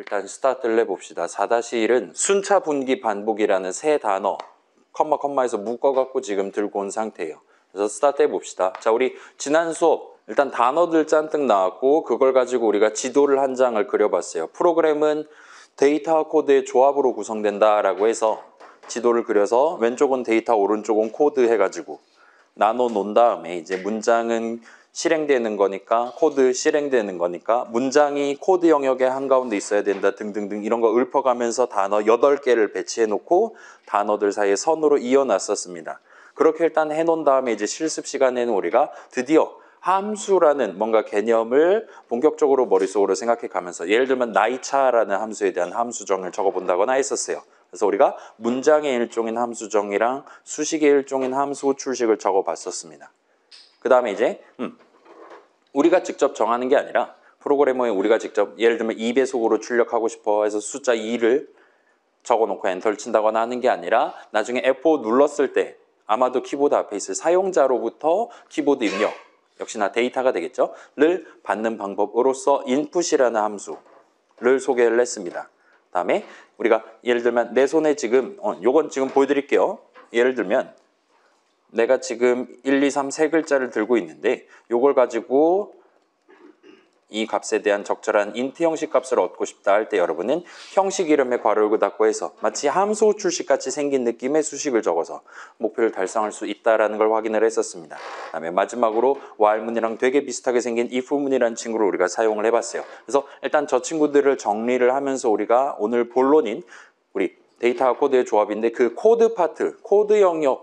일단 스타트를 해봅시다. 4-1은 순차 분기 반복이라는 새 단어 컴마에서 묶어갖고 지금 들고 온 상태예요. 그래서 스타트 해봅시다. 자, 우리 지난 수업 일단 단어들 잔뜩 나왔고 그걸 가지고 우리가 지도를 한 장을 그려봤어요. 프로그램은 데이터와 코드의 조합으로 구성된다라고 해서 지도를 그려서 왼쪽은 데이터, 오른쪽은 코드 해가지고 나눠 놓은 다음에 이제 문장은 실행되는 거니까 코드 실행되는 거니까 문장이 코드 영역의 한가운데 있어야 된다 등등등 이런 거 읊어가면서 단어 8개를 배치해 놓고 단어들 사이에 선으로 이어놨었습니다. 그렇게 일단 해놓은 다음에 이제 실습 시간에는 우리가 드디어 함수라는 뭔가 개념을 본격적으로 머릿속으로 생각해 가면서 예를 들면 나이차라는 함수에 대한 함수정을 적어본다거나 했었어요. 그래서 우리가 문장의 일종인 함수정이랑 수식의 일종인 함수 호출식을 적어봤었습니다. 그 다음에 이제 우리가 직접 정하는 게 아니라 프로그래머에 우리가 직접 예를 들면 2배속으로 출력하고 싶어 해서 숫자 2를 적어놓고 엔터를 친다거나 하는 게 아니라 나중에 F5 눌렀을 때 아마도 키보드 앞에 있을 사용자로부터 키보드 입력 역시나 데이터가 되겠죠. 를 받는 방법으로서 input이라는 함수를 소개를 했습니다. 그 다음에 우리가 예를 들면 내 손에 지금 요건 지금 보여드릴게요. 예를 들면 내가 지금 1, 2, 3 세 글자를 들고 있는데 요걸 가지고 이 값에 대한 적절한 인트 형식 값을 얻고 싶다 할 때 여러분은 형식 이름에 괄호 열고 닫고 해서 마치 함수 호출식 같이 생긴 느낌의 수식을 적어서 목표를 달성할 수 있다는 걸 확인을 했었습니다. 그다음에 마지막으로 while문이랑 되게 비슷하게 생긴 if문이라는 친구를 우리가 사용을 해봤어요. 그래서 일단 저 친구들을 정리를 하면서 우리가 오늘 본론인 우리 데이터와 코드의 조합인데 그 코드 파트, 코드 영역에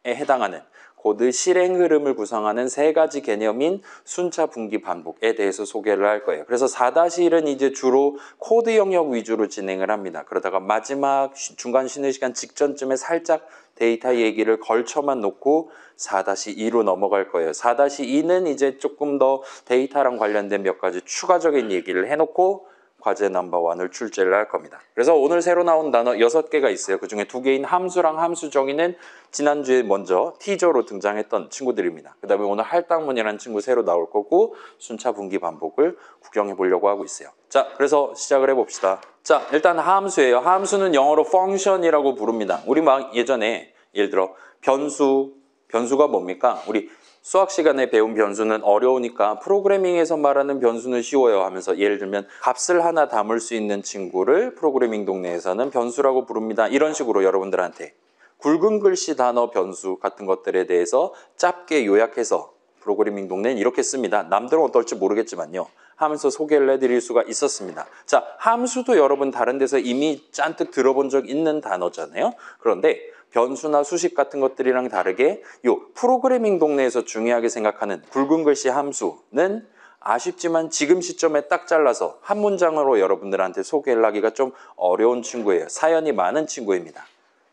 해당하는 코드 실행 흐름을 구성하는 세 가지 개념인 순차 분기 반복에 대해서 소개를 할 거예요. 그래서 4-1은 이제 주로 코드 영역 위주로 진행을 합니다. 그러다가 마지막 중간 쉬는 시간 직전쯤에 살짝 데이터 얘기를 걸쳐만 놓고 4-2로 넘어갈 거예요. 4-2는 이제 조금 더 데이터랑 관련된 몇 가지 추가적인 얘기를 해놓고 과제 넘버1을 출제를 할 겁니다. 그래서 오늘 새로 나온 단어 6개가 있어요. 그중에 2개인 함수랑 함수정의는 지난주에 먼저 티저로 등장했던 친구들입니다. 그 다음에 오늘 할당문이라는 친구 새로 나올 거고 순차 분기 반복을 구경해 보려고 하고 있어요. 자, 그래서 시작을 해봅시다. 자, 일단 함수예요. 함수는 영어로 function이라고 부릅니다. 우리 막 예전에 예를 들어 변수가 뭡니까? 우리 수학 시간에 배운 변수는 어려우니까 프로그래밍에서 말하는 변수는 쉬워요 하면서 예를 들면 값을 하나 담을 수 있는 친구를 프로그래밍 동네에서는 변수라고 부릅니다. 이런 식으로 여러분들한테 굵은 글씨 단어 변수 같은 것들에 대해서 짧게 요약해서 프로그래밍 동네는 이렇게 씁니다. 남들은 어떨지 모르겠지만요. 하면서 소개를 해드릴 수가 있었습니다. 자, 함수도 여러분 다른 데서 이미 잔뜩 들어본 적 있는 단어잖아요. 그런데 변수나 수식 같은 것들이랑 다르게 요 프로그래밍 동네에서 중요하게 생각하는 굵은 글씨 함수는 아쉽지만 지금 시점에 딱 잘라서 한 문장으로 여러분들한테 소개를 하기가 좀 어려운 친구예요. 사연이 많은 친구입니다.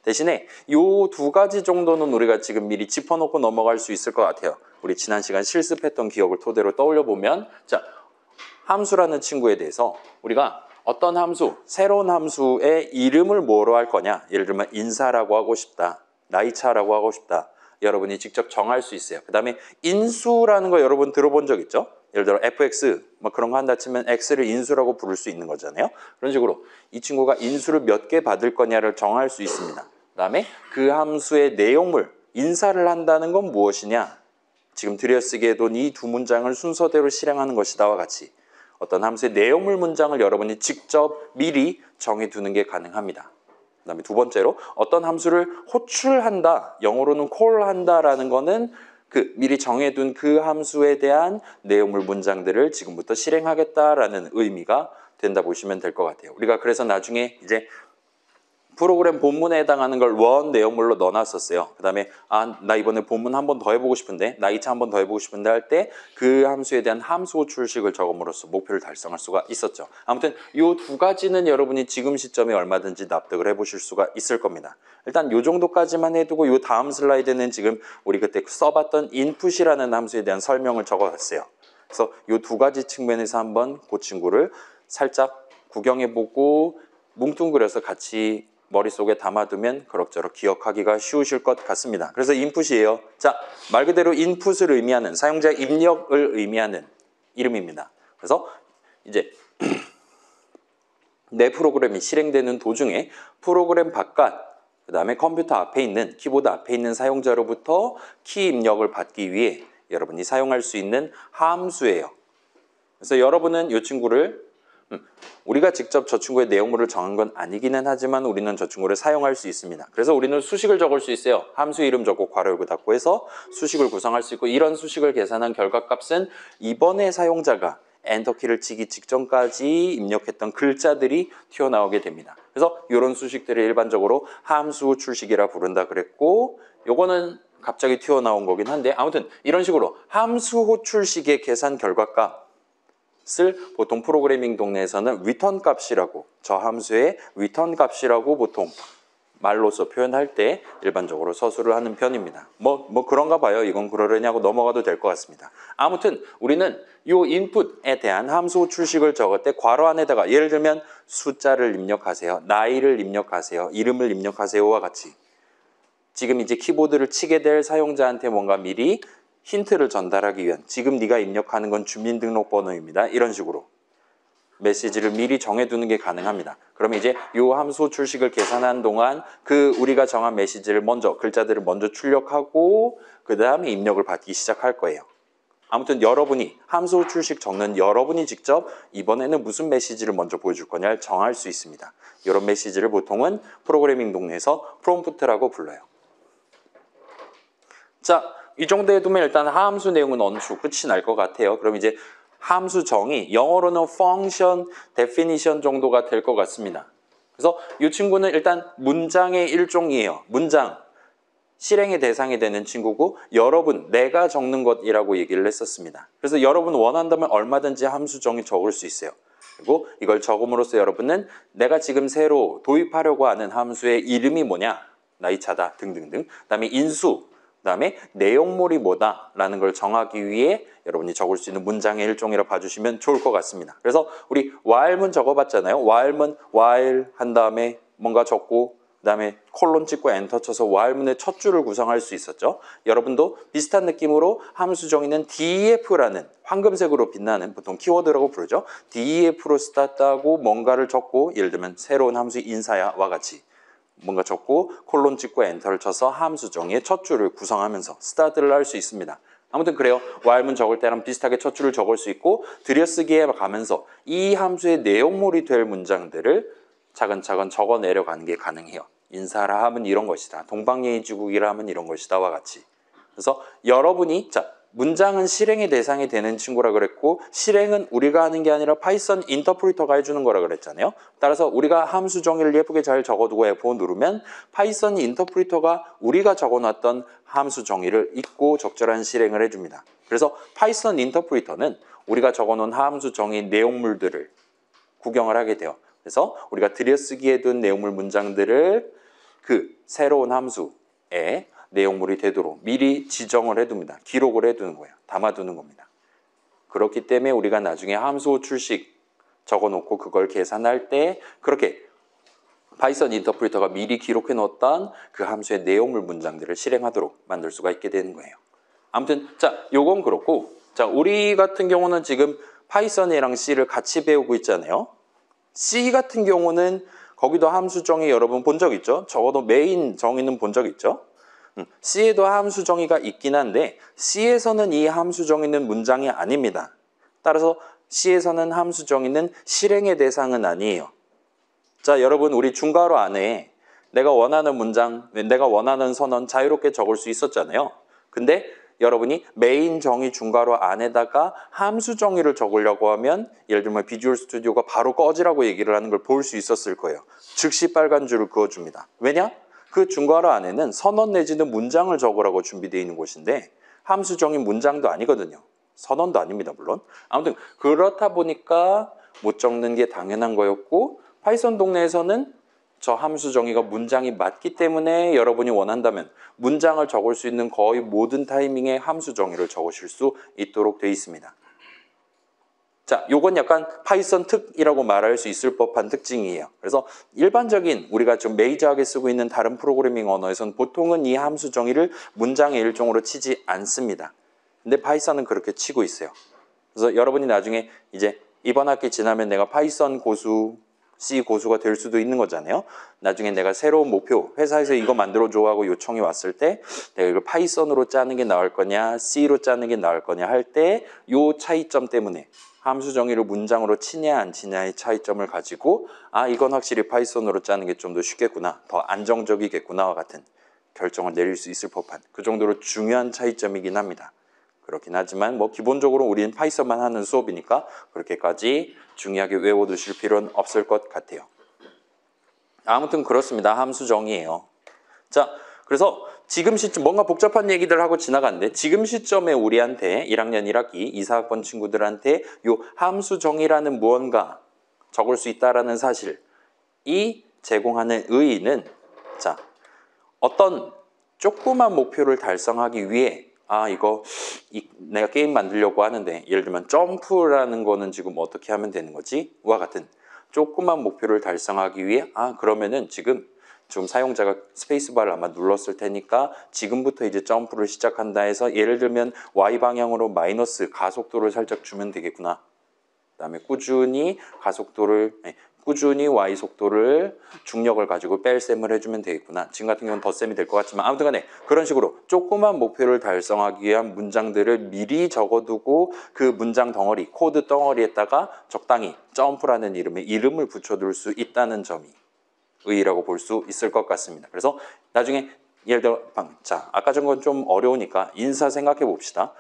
대신에 요 2가지 정도는 우리가 지금 미리 짚어놓고 넘어갈 수 있을 것 같아요. 우리 지난 시간 실습했던 기억을 토대로 떠올려 보면 자, 함수라는 친구에 대해서 우리가 어떤 함수, 새로운 함수의 이름을 뭐로 할 거냐? 예를 들면 인사라고 하고 싶다, 나이차라고 하고 싶다. 여러분이 직접 정할 수 있어요. 그 다음에 인수라는 거 여러분 들어본 적 있죠? 예를 들어 fx 뭐 그런 거 한다 치면 x를 인수라고 부를 수 있는 거잖아요. 그런 식으로 이 친구가 인수를 몇 개 받을 거냐를 정할 수 있습니다. 그 다음에 그 함수의 내용물, 인사를 한다는 건 무엇이냐? 지금 들여쓰기에 둔 이 2문장을 순서대로 실행하는 것이다와 같이 어떤 함수의 내용물 문장을 여러분이 직접 미리 정해두는 게 가능합니다. 그 다음에 2번째로 어떤 함수를 호출한다, 영어로는 call한다라는 거는 그 미리 정해둔 그 함수에 대한 내용물 문장들을 지금부터 실행하겠다라는 의미가 된다 보시면 될 것 같아요. 우리가 그래서 나중에 이제 프로그램 본문에 해당하는 걸 원 내용물로 넣어놨었어요. 그 다음에 나 이번에 본문 한 번 더 해보고 싶은데 나이차 한 번 더 해보고 싶은데 할 때 그 함수에 대한 함수 호출식을 적음으로써 목표를 달성할 수가 있었죠. 아무튼 이 2가지는 여러분이 지금 시점에 얼마든지 납득을 해보실 수가 있을 겁니다. 일단 이 정도까지만 해두고 이 다음 슬라이드는 지금 우리 그때 써봤던 input이라는 함수에 대한 설명을 적어봤어요. 그래서 이 2가지 측면에서 한번 그 친구를 살짝 구경해보고 뭉뚱그려서 같이 머릿속에 담아두면 그럭저럭 기억하기가 쉬우실 것 같습니다. 그래서 인풋이에요. 자, 말 그대로 인풋을 의미하는 사용자 입력을 의미하는 이름입니다. 그래서 이제 내 프로그램이 실행되는 도중에 프로그램 바깥, 그 다음에 컴퓨터 앞에 있는, 키보드 앞에 있는 사용자로부터 키 입력을 받기 위해 여러분이 사용할 수 있는 함수예요. 그래서 여러분은 이 친구를 우리가 직접 저 친구의 내용물을 정한 건 아니기는 하지만 우리는 저 친구를 사용할 수 있습니다. 그래서 우리는 수식을 적을 수 있어요. 함수 이름 적고 괄호 열고 닫고 해서 수식을 구성할 수 있고, 이런 수식을 계산한 결과값은 이번에 사용자가 엔터키를 치기 직전까지 입력했던 글자들이 튀어나오게 됩니다. 그래서 이런 수식들을 일반적으로 함수 출식이라 부른다 그랬고, 요거는 갑자기 튀어나온 거긴 한데, 아무튼 이런 식으로 함수 호출식의 계산 결과값 을 보통 프로그래밍 동네에서는 return 값이라고, 저 함수의 return 값이라고 보통 말로서 표현할 때 일반적으로 서술을 하는 편입니다. 뭐 그런가 봐요. 이건 그러려냐고 넘어가도 될 것 같습니다. 아무튼 우리는 이 인풋에 대한 함수 출식을 적을 때 괄호 안에다가 예를 들면 숫자를 입력하세요, 나이를 입력하세요, 이름을 입력하세요와 같이 지금 이제 키보드를 치게 될 사용자한테 뭔가 미리 힌트를 전달하기 위한, 지금 네가 입력하는 건 주민등록번호입니다, 이런 식으로 메시지를 미리 정해두는 게 가능합니다. 그러면 이제 이 함수 출식을 계산한 동안 그 우리가 정한 메시지를 먼저, 글자들을 먼저 출력하고 그 다음에 입력을 받기 시작할 거예요. 아무튼 여러분이 함수 출식 적는 여러분이 직접 이번에는 무슨 메시지를 먼저 보여줄 거냐를 정할 수 있습니다. 이런 메시지를 보통은 프로그래밍 동네에서 프롬프트라고 불러요. 자, 이 정도 해두면 일단 함수 내용은 어느 정도 끝이 날 것 같아요. 그럼 이제 함수 정의, 영어로는 function definition 정도가 될 것 같습니다. 그래서 이 친구는 일단 문장의 일종이에요. 문장, 실행의 대상이 되는 친구고, 여러분, 내가 적는 것이라고 얘기를 했었습니다. 그래서 여러분 원한다면 얼마든지 함수 정의 적을 수 있어요. 그리고 이걸 적음으로써 여러분은 내가 지금 새로 도입하려고 하는 함수의 이름이 뭐냐, 나이차다 등등등, 그 다음에 인수, 그 다음에 내용물이 뭐다라는 걸 정하기 위해 여러분이 적을 수 있는 문장의 일종이라 봐주시면 좋을 것 같습니다. 그래서 우리 while문 적어봤잖아요. while문 while 한 다음에 뭔가 적고 그 다음에 콜론 찍고 엔터 쳐서 while문의 첫 줄을 구성할 수 있었죠. 여러분도 비슷한 느낌으로 함수 정의는 def라는 황금색으로 빛나는, 보통 키워드라고 부르죠. def로 스타트하고 뭔가를 적고, 예를 들면 새로운 함수 인사야와 같이 뭔가 적고 콜론 찍고 엔터를 쳐서 함수 정의의 첫 줄을 구성하면서 스타트를 할 수 있습니다. 아무튼 그래요. while문 적을 때랑 비슷하게 첫 줄을 적을 수 있고, 들여쓰기에 가면서 이 함수의 내용물이 될 문장들을 차근차근 적어 내려가는 게 가능해요. 인사라 하면 이런 것이다, 동방예의지국이라 하면 이런 것이다와 같이. 그래서 여러분이, 자, 문장은 실행의 대상이 되는 친구라 그랬고, 실행은 우리가 하는 게 아니라 파이썬 인터프리터가 해주는 거라 그랬잖아요. 따라서 우리가 함수 정의를 예쁘게 잘 적어두고 F5 누르면 파이썬 인터프리터가 우리가 적어놨던 함수 정의를 읽고 적절한 실행을 해줍니다. 그래서 파이썬 인터프리터는 우리가 적어놓은 함수 정의 내용물들을 구경을 하게 돼요. 그래서 우리가 들여쓰기에 둔 내용물 문장들을 그 새로운 함수에 내용물이 되도록 미리 지정을 해둡니다. 기록을 해두는 거예요. 담아두는 겁니다. 그렇기 때문에 우리가 나중에 함수 출식 적어놓고 그걸 계산할 때 그렇게 파이썬 인터프리터가 미리 기록해 놓았던 그 함수의 내용물 문장들을 실행하도록 만들 수가 있게 되는 거예요. 아무튼 자, 요건 그렇고, 자, 우리 같은 경우는 지금 파이썬이랑 C를 같이 배우고 있잖아요. C 같은 경우는 거기도 함수 정의 여러분 본 적 있죠? 적어도 메인 정의는 본 적 있죠? C에도 함수 정의가 있긴 한데 C에서는 이 함수 정의는 문장이 아닙니다. 따라서 C에서는 함수 정의는 실행의 대상은 아니에요. 자, 여러분, 우리 중괄호 안에 내가 원하는 문장, 내가 원하는 선언 자유롭게 적을 수 있었잖아요. 근데 여러분이 메인 정의 중괄호 안에다가 함수 정의를 적으려고 하면, 예를 들면 비주얼 스튜디오가 바로 꺼지라고 얘기를 하는 걸 볼 수 있었을 거예요. 즉시 빨간 줄을 그어줍니다. 왜냐? 그 중괄호 안에는 선언 내지는 문장을 적으라고 준비되어 있는 곳인데 함수 정의 문장도 아니거든요. 선언도 아닙니다, 물론. 아무튼 그렇다 보니까 못 적는 게 당연한 거였고, 파이썬 동네에서는 저 함수 정의가 문장이 맞기 때문에 여러분이 원한다면 문장을 적을 수 있는 거의 모든 타이밍에 함수 정의를 적으실 수 있도록 되어 있습니다. 자, 요건 약간 파이썬 특이라고 말할 수 있을 법한 특징이에요. 그래서 일반적인 우리가 좀 메이저하게 쓰고 있는 다른 프로그래밍 언어에서는 보통은 이 함수 정의를 문장의 일종으로 치지 않습니다. 근데 파이썬은 그렇게 치고 있어요. 그래서 여러분이 나중에 이제 이번 학기 지나면 내가 파이썬 고수 C 고수가 될 수도 있는 거잖아요. 나중에 내가 새로운 목표, 회사에서 이거 만들어줘 하고 요청이 왔을 때 내가 이걸 파이썬으로 짜는 게 나을 거냐, C로 짜는 게 나을 거냐 할 때 요 차이점 때문에 함수 정의를 문장으로 치냐 안 치냐의 차이점을 가지고 아 이건 확실히 파이썬으로 짜는 게 좀 더 쉽겠구나, 더 안정적이겠구나와 같은 결정을 내릴 수 있을 법한 그 정도로 중요한 차이점이긴 합니다. 그렇긴 하지만 뭐 기본적으로 우리는 파이썬만 하는 수업이니까 그렇게까지 중요하게 외워두실 필요는 없을 것 같아요. 아무튼 그렇습니다. 함수 정의예요. 자, 그래서 지금 시점 뭔가 복잡한 얘기들 하고 지나갔는데 지금 시점에 우리한테 1학년 1학기 2사학번 친구들한테 요 함수 정의라는 무언가 적을 수 있다라는 사실이 제공하는 의의는 자, 어떤 조그만 목표를 달성하기 위해 내가 게임 만들려고 하는데 예를 들면 점프라는 거는 지금 어떻게 하면 되는 거지? 와 같은 조그만 목표를 달성하기 위해 그러면은 지금 사용자가 스페이스바를 아마 눌렀을 테니까 지금부터 이제 점프를 시작한다 해서 예를 들면 Y 방향으로 마이너스 가속도를 살짝 주면 되겠구나. 그다음에 꾸준히 Y 속도를 중력을 가지고 뺄셈을 해주면 되겠구나. 지금 같은 경우는 덧셈이 될 것 같지만 아무튼 간에 그런 식으로 조그만 목표를 달성하기 위한 문장들을 미리 적어두고 그 문장 덩어리, 코드 덩어리에다가 적당히 점프라는 이름을 붙여둘 수 있다는 점이 의의라고 볼 수 있을 것 같습니다. 그래서 나중에 예를 들어 아까 전 건 좀 어려우니까 인사 생각해 봅시다.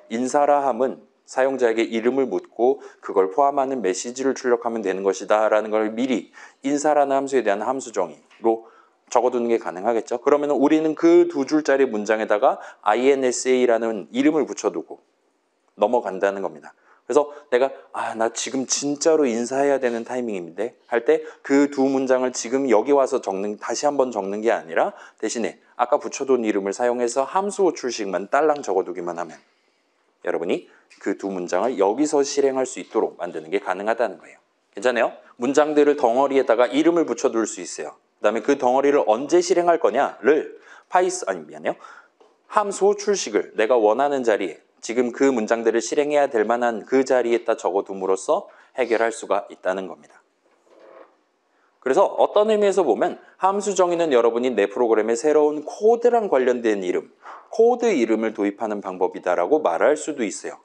인사라 함은 사용자에게 이름을 묻고 그걸 포함하는 메시지를 출력하면 되는 것이다 라는 걸 미리 인사라는 함수에 대한 함수 정의로 적어두는 게 가능하겠죠. 그러면 우리는 그 두 줄짜리 문장에다가 INSA라는 이름을 붙여두고 넘어간다는 겁니다. 그래서 내가 나 지금 진짜로 인사해야 되는 타이밍인데 할 때 그 두 문장을 지금 여기 와서 다시 한번 적는 게 아니라 대신에 아까 붙여둔 이름을 사용해서 함수 호출식만 딸랑 적어두기만 하면 여러분이 그 두 문장을 여기서 실행할 수 있도록 만드는 게 가능하다는 거예요. 괜찮아요? 문장들을 덩어리에다가 이름을 붙여둘 수 있어요. 그 다음에 그 덩어리를 언제 실행할 거냐를 함수 호출식을 내가 원하는 자리에 지금 그 문장들을 실행해야 될 만한 그 자리에다 적어둠으로써 해결할 수가 있다는 겁니다. 그래서 어떤 의미에서 보면 함수 정의는 여러분이 내 프로그램에 새로운 코드랑 관련된 코드 이름을 도입하는 방법이다라고 말할 수도 있어요.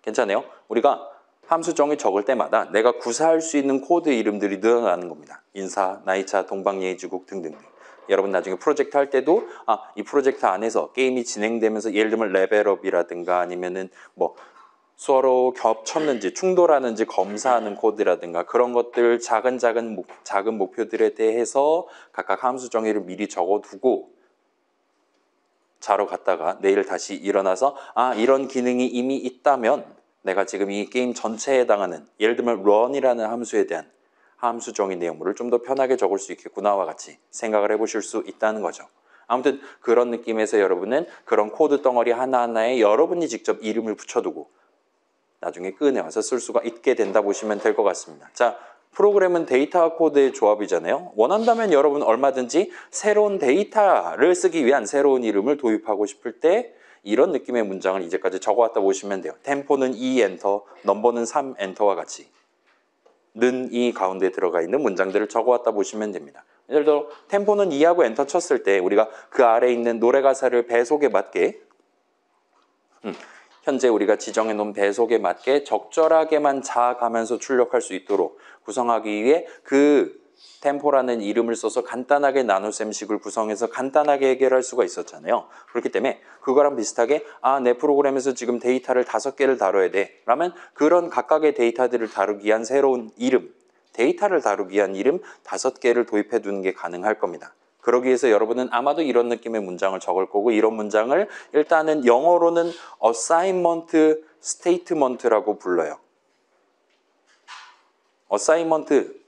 괜찮아요? 우리가 함수 정의 적을 때마다 내가 구사할 수 있는 코드 이름들이 늘어나는 겁니다. 인사, 나이차, 동방예의지국 등등. 여러분 나중에 프로젝트 할 때도 이 프로젝트 안에서 게임이 진행되면서 예를 들면 레벨업이라든가 아니면은 서로 겹쳤는지 충돌하는지 검사하는 코드라든가 그런 것들 작은 목표들에 대해서 각각 함수 정의를 미리 적어두고 자러 갔다가 내일 다시 일어나서 이런 기능이 이미 있다면 내가 지금 이 게임 전체에 해당하는 예를 들면 run이라는 함수에 대한 함수 정의 내용물을 좀 더 편하게 적을 수 있겠구나와 같이 생각을 해보실 수 있다는 거죠. 아무튼 그런 느낌에서 여러분은 그런 코드 덩어리 하나하나에 여러분이 직접 이름을 붙여두고 나중에 꺼내와서 쓸 수가 있게 된다 보시면 될 것 같습니다. 자, 프로그램은 데이터와 코드의 조합이잖아요. 원한다면 여러분 얼마든지 새로운 데이터를 쓰기 위한 새로운 이름을 도입하고 싶을 때 이런 느낌의 문장을 이제까지 적어왔다 보시면 돼요. 템포는 2 엔터, 넘버는 3 엔터와 같이 는 이 가운데 들어가 있는 문장들을 적어왔다 보시면 됩니다. 예를 들어 템포는 2하고 엔터 쳤을 때 우리가 그 아래에 있는 노래 가사를 배속에 맞게 현재 우리가 지정해 놓은 배속에 맞게 적절하게만 자아가면서 출력할 수 있도록 구성하기 위해 그 템포라는 이름을 써서 간단하게 나눗셈식을 구성해서 간단하게 해결할 수가 있었잖아요. 그렇기 때문에 그거랑 비슷하게 내 프로그램에서 지금 데이터를 5개를 다뤄야 돼 라면 그런 각각의 데이터들을 다루기 위한 새로운 데이터를 다루기 위한 이름 5개를 도입해 두는 게 가능할 겁니다. 그러기 위해서 여러분은 아마도 이런 느낌의 문장을 적을 거고 이런 문장을 일단은 영어로는 assignment statement라고 불러요. assignment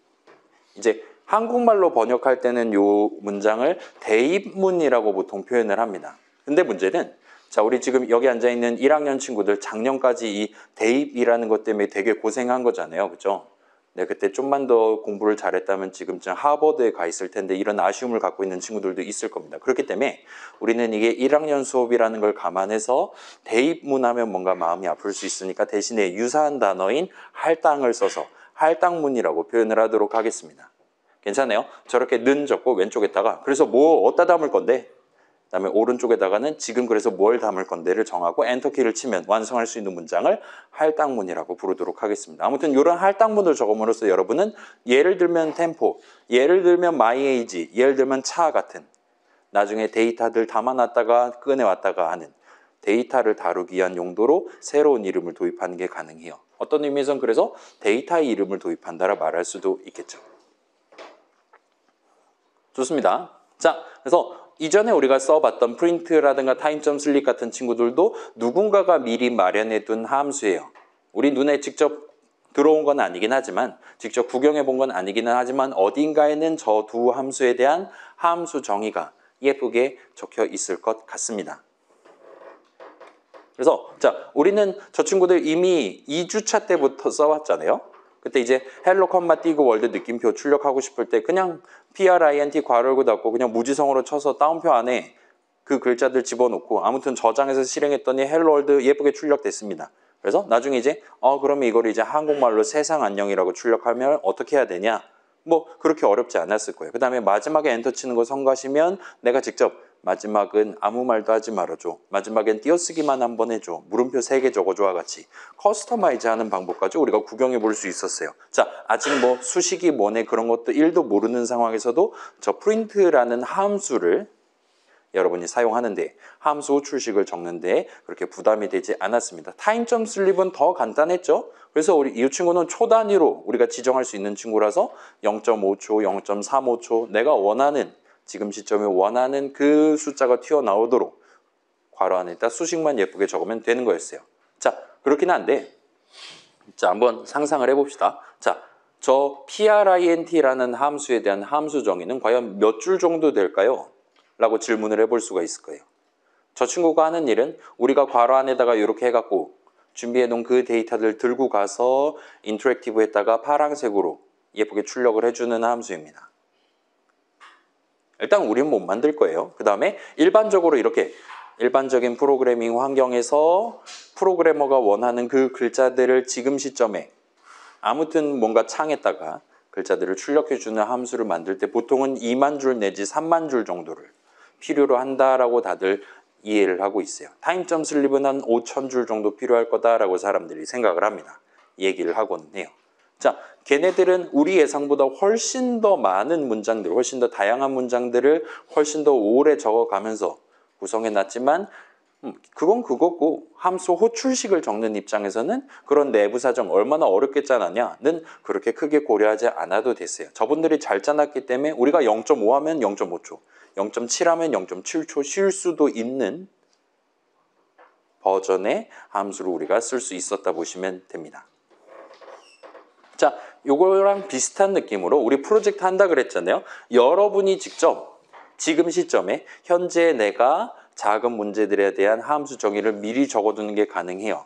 이제 한국말로 번역할 때는 이 문장을 대입문이라고 보통 표현을 합니다. 근데 문제는 우리 지금 여기 앉아있는 1학년 친구들 작년까지 이 대입이라는 것 때문에 되게 고생한 거잖아요. 그죠? 네, 그때 좀만 더 공부를 잘했다면 지금쯤 하버드에 가 있을 텐데 이런 아쉬움을 갖고 있는 친구들도 있을 겁니다. 그렇기 때문에 우리는 이게 1학년 수업이라는 걸 감안해서 대입문 하면 뭔가 마음이 아플 수 있으니까 대신에 유사한 단어인 할당을 써서 할당문이라고 표현을 하도록 하겠습니다. 괜찮아요? 저렇게 는 적고 왼쪽에다가 그래서 뭐 어디다 담을 건데 그다음에 오른쪽에다가는 지금 그래서 뭘 담을 건데를 정하고 엔터키를 치면 완성할 수 있는 문장을 할당문이라고 부르도록 하겠습니다. 아무튼 이런 할당문을 적음으로써 여러분은 예를 들면 템포, 예를 들면 my age, 예를 들면 차 같은 나중에 데이터들 담아놨다가 꺼내왔다가 하는 데이터를 다루기 위한 용도로 새로운 이름을 도입하는 게 가능해요. 어떤 의미에선 그래서 데이터의 이름을 도입한다라 말할 수도 있겠죠. 좋습니다. 자, 그래서 이전에 우리가 써봤던 프린트라든가 타임.슬립 같은 친구들도 누군가가 미리 마련해둔 함수예요. 우리 눈에 직접 들어온 건 아니긴 하지만 직접 구경해 본 건 아니기는 하지만 어딘가에는 저 두 함수에 대한 함수 정의가 예쁘게 적혀 있을 것 같습니다. 그래서 자, 우리는 저 친구들 이미 2주차 때부터 써왔잖아요. 그때 이제 헬로 컴마 띄고 월드 느낌표 출력하고 싶을 때 그냥 print 괄호 열고 닫고 그냥 무지성으로 쳐서 다운표 안에 그 글자들 집어넣고 아무튼 저장해서 실행했더니 헬로 월드 예쁘게 출력됐습니다. 그래서 나중에 이제 그러면 이걸 이제 한국말로 세상 안녕이라고 출력하면 어떻게 해야 되냐? 뭐 그렇게 어렵지 않았을 거예요. 그 다음에 마지막에 엔터 치는 거 성공하시면 내가 직접 마지막은 아무 말도 하지 말아줘. 마지막엔 띄어쓰기만 한번 해줘. 물음표 3개 적어줘와 같이 커스터마이즈 하는 방법까지 우리가 구경해 볼 수 있었어요. 자, 아직 뭐 수식이 뭐네 그런 것도 1도 모르는 상황에서도 저 프린트라는 함수를 여러분이 사용하는데 함수 출식을 적는데 그렇게 부담이 되지 않았습니다. 타임.슬립은 더 간단했죠. 그래서 우리 이 친구는 초 단위로 우리가 지정할 수 있는 친구라서 0.5초, 0.35초 내가 원하는 지금 시점에 원하는 그 숫자가 튀어나오도록 괄호 안에다 수식만 예쁘게 적으면 되는 거였어요. 자, 그렇긴 한데 자, 한번 상상을 해봅시다. 자, 저 print라는 함수에 대한 함수 정의는 과연 몇 줄 정도 될까요? 라고 질문을 해볼 수가 있을 거예요. 저 친구가 하는 일은 우리가 괄호 안에다가 이렇게 해갖고 준비해 놓은 그 데이터를 들고 가서 인터랙티브에다가 파란색으로 예쁘게 출력을 해주는 함수입니다. 일단 우리는 못 만들 거예요. 그 다음에 일반적으로 이렇게 일반적인 프로그래밍 환경에서 프로그래머가 원하는 그 글자들을 지금 시점에 아무튼 뭔가 창에다가 글자들을 출력해주는 함수를 만들 때 보통은 2만 줄 내지 3만 줄 정도를 필요로 한다라고 다들 이해를 하고 있어요. 타임.슬립은 한 5천 줄 정도 필요할 거다라고 사람들이 생각을 합니다. 얘기를 하고는 해요. 자, 걔네들은 우리 예상보다 훨씬 더 많은 문장들, 훨씬 더 다양한 문장들을 훨씬 더 오래 적어가면서 구성해놨지만 그건 그거고 함수 호출식을 적는 입장에서는 그런 내부 사정 얼마나 어렵게 짜놨냐는 그렇게 크게 고려하지 않아도 됐어요. 저분들이 잘 짜놨기 때문에 우리가 0.5 하면 0.5초, 0.7 하면 0.7초 쉴 수도 있는 버전의 함수를 우리가 쓸 수 있었다 보시면 됩니다. 자, 요거랑 비슷한 느낌으로 우리 프로젝트 한다 그랬잖아요. 여러분이 직접 지금 시점에 현재 내가 작은 문제들에 대한 함수 정의를 미리 적어두는 게 가능해요.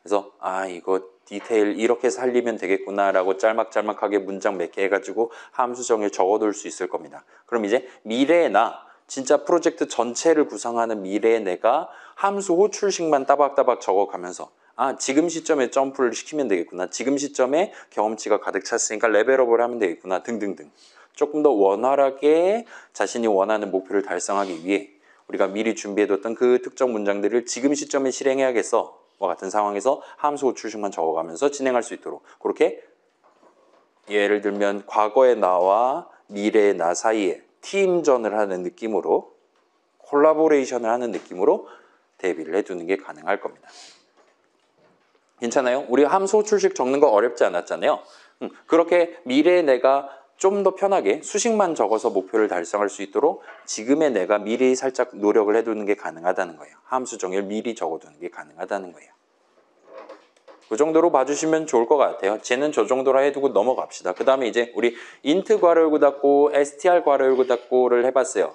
그래서 이거 디테일 이렇게 살리면 되겠구나라고 짤막짤막하게 문장 몇 개 해가지고 함수 정의를 적어둘 수 있을 겁니다. 그럼 이제 미래의 나, 진짜 프로젝트 전체를 구성하는 미래의 내가 함수 호출식만 따박따박 적어가면서 지금 시점에 점프를 시키면 되겠구나. 지금 시점에 경험치가 가득 찼으니까 레벨업을 하면 되겠구나. 등등등. 조금 더 원활하게 자신이 원하는 목표를 달성하기 위해 우리가 미리 준비해뒀던 그 특정 문장들을 지금 시점에 실행해야겠어. 와 같은 상황에서 함수 호출식만 적어가면서 진행할 수 있도록 그렇게 예를 들면 과거의 나와 미래의 나 사이에 팀전을 하는 느낌으로 콜라보레이션을 하는 느낌으로 대비를 해두는 게 가능할 겁니다. 괜찮아요? 우리 함수 호출식 적는 거 어렵지 않았잖아요. 그렇게 미래의 내가 좀 더 편하게 수식만 적어서 목표를 달성할 수 있도록 지금의 내가 미리 살짝 노력을 해두는 게 가능하다는 거예요. 함수 정의를 미리 적어두는 게 가능하다는 거예요. 그 정도로 봐주시면 좋을 것 같아요. 쟤는 저 정도로 해두고 넘어갑시다. 그 다음에 이제 우리 int 괄호 열고 닫고 str 괄호 열고 닫고를 해봤어요.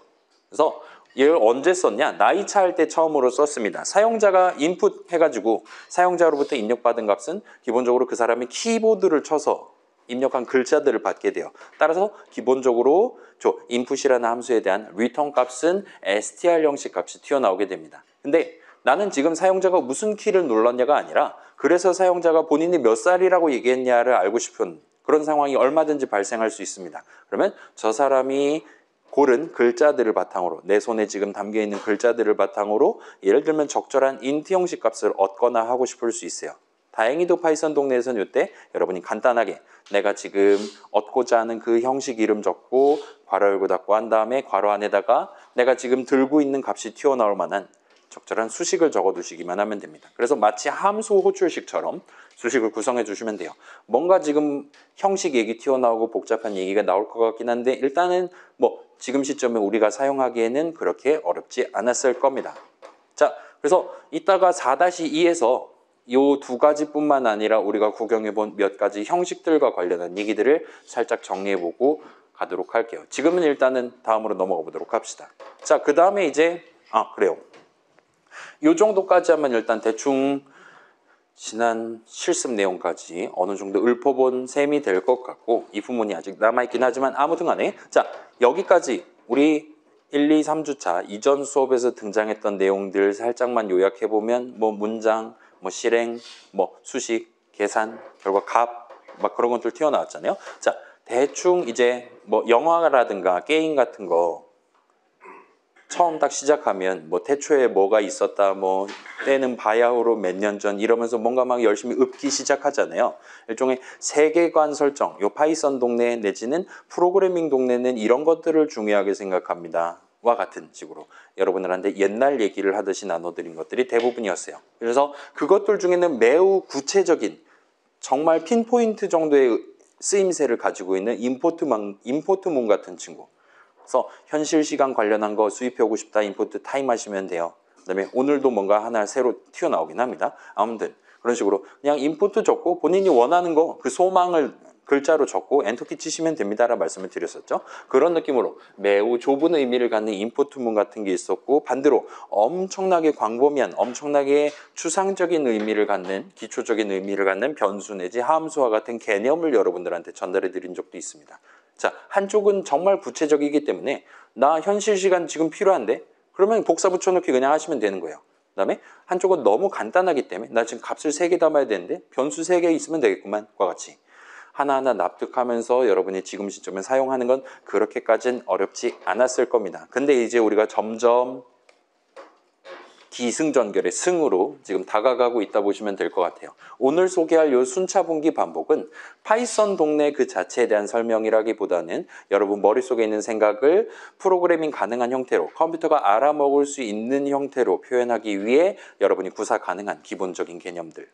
그래서 얘를 언제 썼냐? 나이차 할 때 처음으로 썼습니다. 사용자가 인풋 해가지고 사용자로부터 입력받은 값은 기본적으로 그 사람이 키보드를 쳐서 입력한 글자들을 받게 돼요. 따라서 기본적으로 input이라는 함수에 대한 return 값은 str 형식 값이 튀어나오게 됩니다. 근데 나는 지금 사용자가 무슨 키를 눌렀냐가 아니라 그래서 사용자가 본인이 몇 살이라고 얘기했냐를 알고 싶은 그런 상황이 얼마든지 발생할 수 있습니다. 그러면 저 사람이 고른 글자들을 바탕으로 내 손에 지금 담겨있는 글자들을 바탕으로 예를 들면 적절한 인트 형식 값을 얻거나 하고 싶을 수 있어요. 다행히도 파이썬 동네에서는 이때 여러분이 간단하게 내가 지금 얻고자 하는 그 형식 이름 적고 괄호 열고 닫고 한 다음에 괄호 안에다가 내가 지금 들고 있는 값이 튀어나올 만한 적절한 수식을 적어두시기만 하면 됩니다. 그래서 마치 함수 호출식처럼 수식을 구성해 주시면 돼요. 뭔가 지금 형식 얘기 튀어나오고 복잡한 얘기가 나올 것 같긴 한데 일단은 뭐 지금 시점에 우리가 사용하기에는 그렇게 어렵지 않았을 겁니다. 자, 그래서 이따가 4-2에서 이 두 가지뿐만 아니라 우리가 구경해본 몇 가지 형식들과 관련한 얘기들을 살짝 정리해보고 가도록 할게요. 지금은 일단은 다음으로 넘어가 보도록 합시다. 자, 그 다음에 이제 그래요. 이 정도까지 하면 일단 대충 지난 실습 내용까지 어느 정도 읊어본 셈이 될 것 같고 이 부분이 아직 남아있긴 하지만 아무튼 간에 자, 여기까지 우리 1, 2, 3주차 이전 수업에서 등장했던 내용들 살짝만 요약해보면 뭐 문장, 뭐 실행, 뭐 수식, 계산, 결과 값 막 그런 것들 튀어나왔잖아요. 자, 대충 이제 뭐 영화라든가 게임 같은 거 처음 딱 시작하면 뭐 태초에 뭐가 있었다 뭐 때는 바야흐로 몇 년 전 이러면서 뭔가 막 열심히 읊기 시작하잖아요. 일종의 세계관 설정, 요 파이썬 동네 내지는 프로그래밍 동네는 이런 것들을 중요하게 생각합니다. 와 같은 식으로 여러분들한테 옛날 얘기를 하듯이 나눠드린 것들이 대부분이었어요. 그래서 그것들 중에는 매우 구체적인 정말 핀포인트 정도의 쓰임새를 가지고 있는 임포트문 같은 친구. 그래서 현실 시간 관련한 거 수입해 오고 싶다 임포트 타임 하시면 돼요. 그다음에 오늘도 뭔가 하나 새로 튀어나오긴 합니다. 아무튼 그런 식으로 그냥 임포트 적고 본인이 원하는 거 그 소망을 글자로 적고 엔터키 치시면 됩니다라는 말씀을 드렸었죠. 그런 느낌으로 매우 좁은 의미를 갖는 임포트문 같은 게 있었고 반대로 엄청나게 광범위한 엄청나게 추상적인 의미를 갖는 기초적인 의미를 갖는 변수 내지 함수와 같은 개념을 여러분들한테 전달해 드린 적도 있습니다. 자, 한쪽은 정말 구체적이기 때문에 나 현실 시간 지금 필요한데 그러면 복사 붙여넣기 그냥 하시면 되는 거예요. 그 다음에 한쪽은 너무 간단하기 때문에 나 지금 값을 3개 담아야 되는데 변수 3개 있으면 되겠구만 과 같이 하나하나 납득하면서 여러분이 지금 시점에 사용하는 건 그렇게까지는 어렵지 않았을 겁니다. 근데 이제 우리가 점점 기승전결의 승으로 지금 다가가고 있다 보시면 될 것 같아요. 오늘 소개할 이 순차 분기 반복은 파이썬 동네 그 자체에 대한 설명이라기보다는 여러분 머릿속에 있는 생각을 프로그래밍 가능한 형태로 컴퓨터가 알아먹을 수 있는 형태로 표현하기 위해 여러분이 구사 가능한 기본적인 개념들을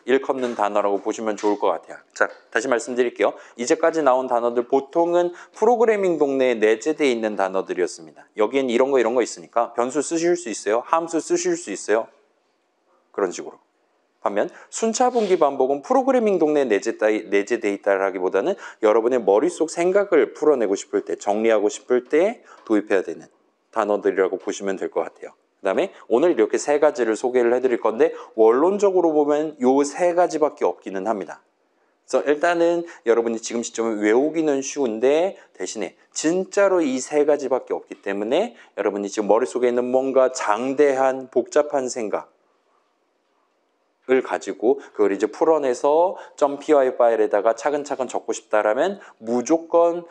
일컫는 단어라고 보시면 좋을 것 같아요. 자, 다시 말씀드릴게요. 이제까지 나온 단어들 보통은 프로그래밍 동네에 내재되어 있는 단어들이었습니다. 여기엔 이런 거 있으니까 변수 쓰실 수 있어요. 함수 쓰실 수 있어요. 그런 식으로. 반면 순차 분기 반복은 프로그래밍 동네에 내재되어 있다라기보다는 여러분의 머릿속 생각을 풀어내고 싶을 때, 정리하고 싶을 때 도입해야 되는 단어들이라고 보시면 될 것 같아요. 그 다음에 오늘 이렇게 3가지를 소개를 해드릴 건데 원론적으로 보면 요 3가지밖에 없기는 합니다. 그래서 일단은 여러분이 지금 시점에 외우기는 쉬운데 대신에 진짜로 이 3가지밖에 없기 때문에 여러분이 지금 머릿속에 있는 뭔가 장대한 복잡한 생각을 가지고 그걸 이제 풀어내서 .py 파일에다가 차근차근 적고 싶다라면 무조건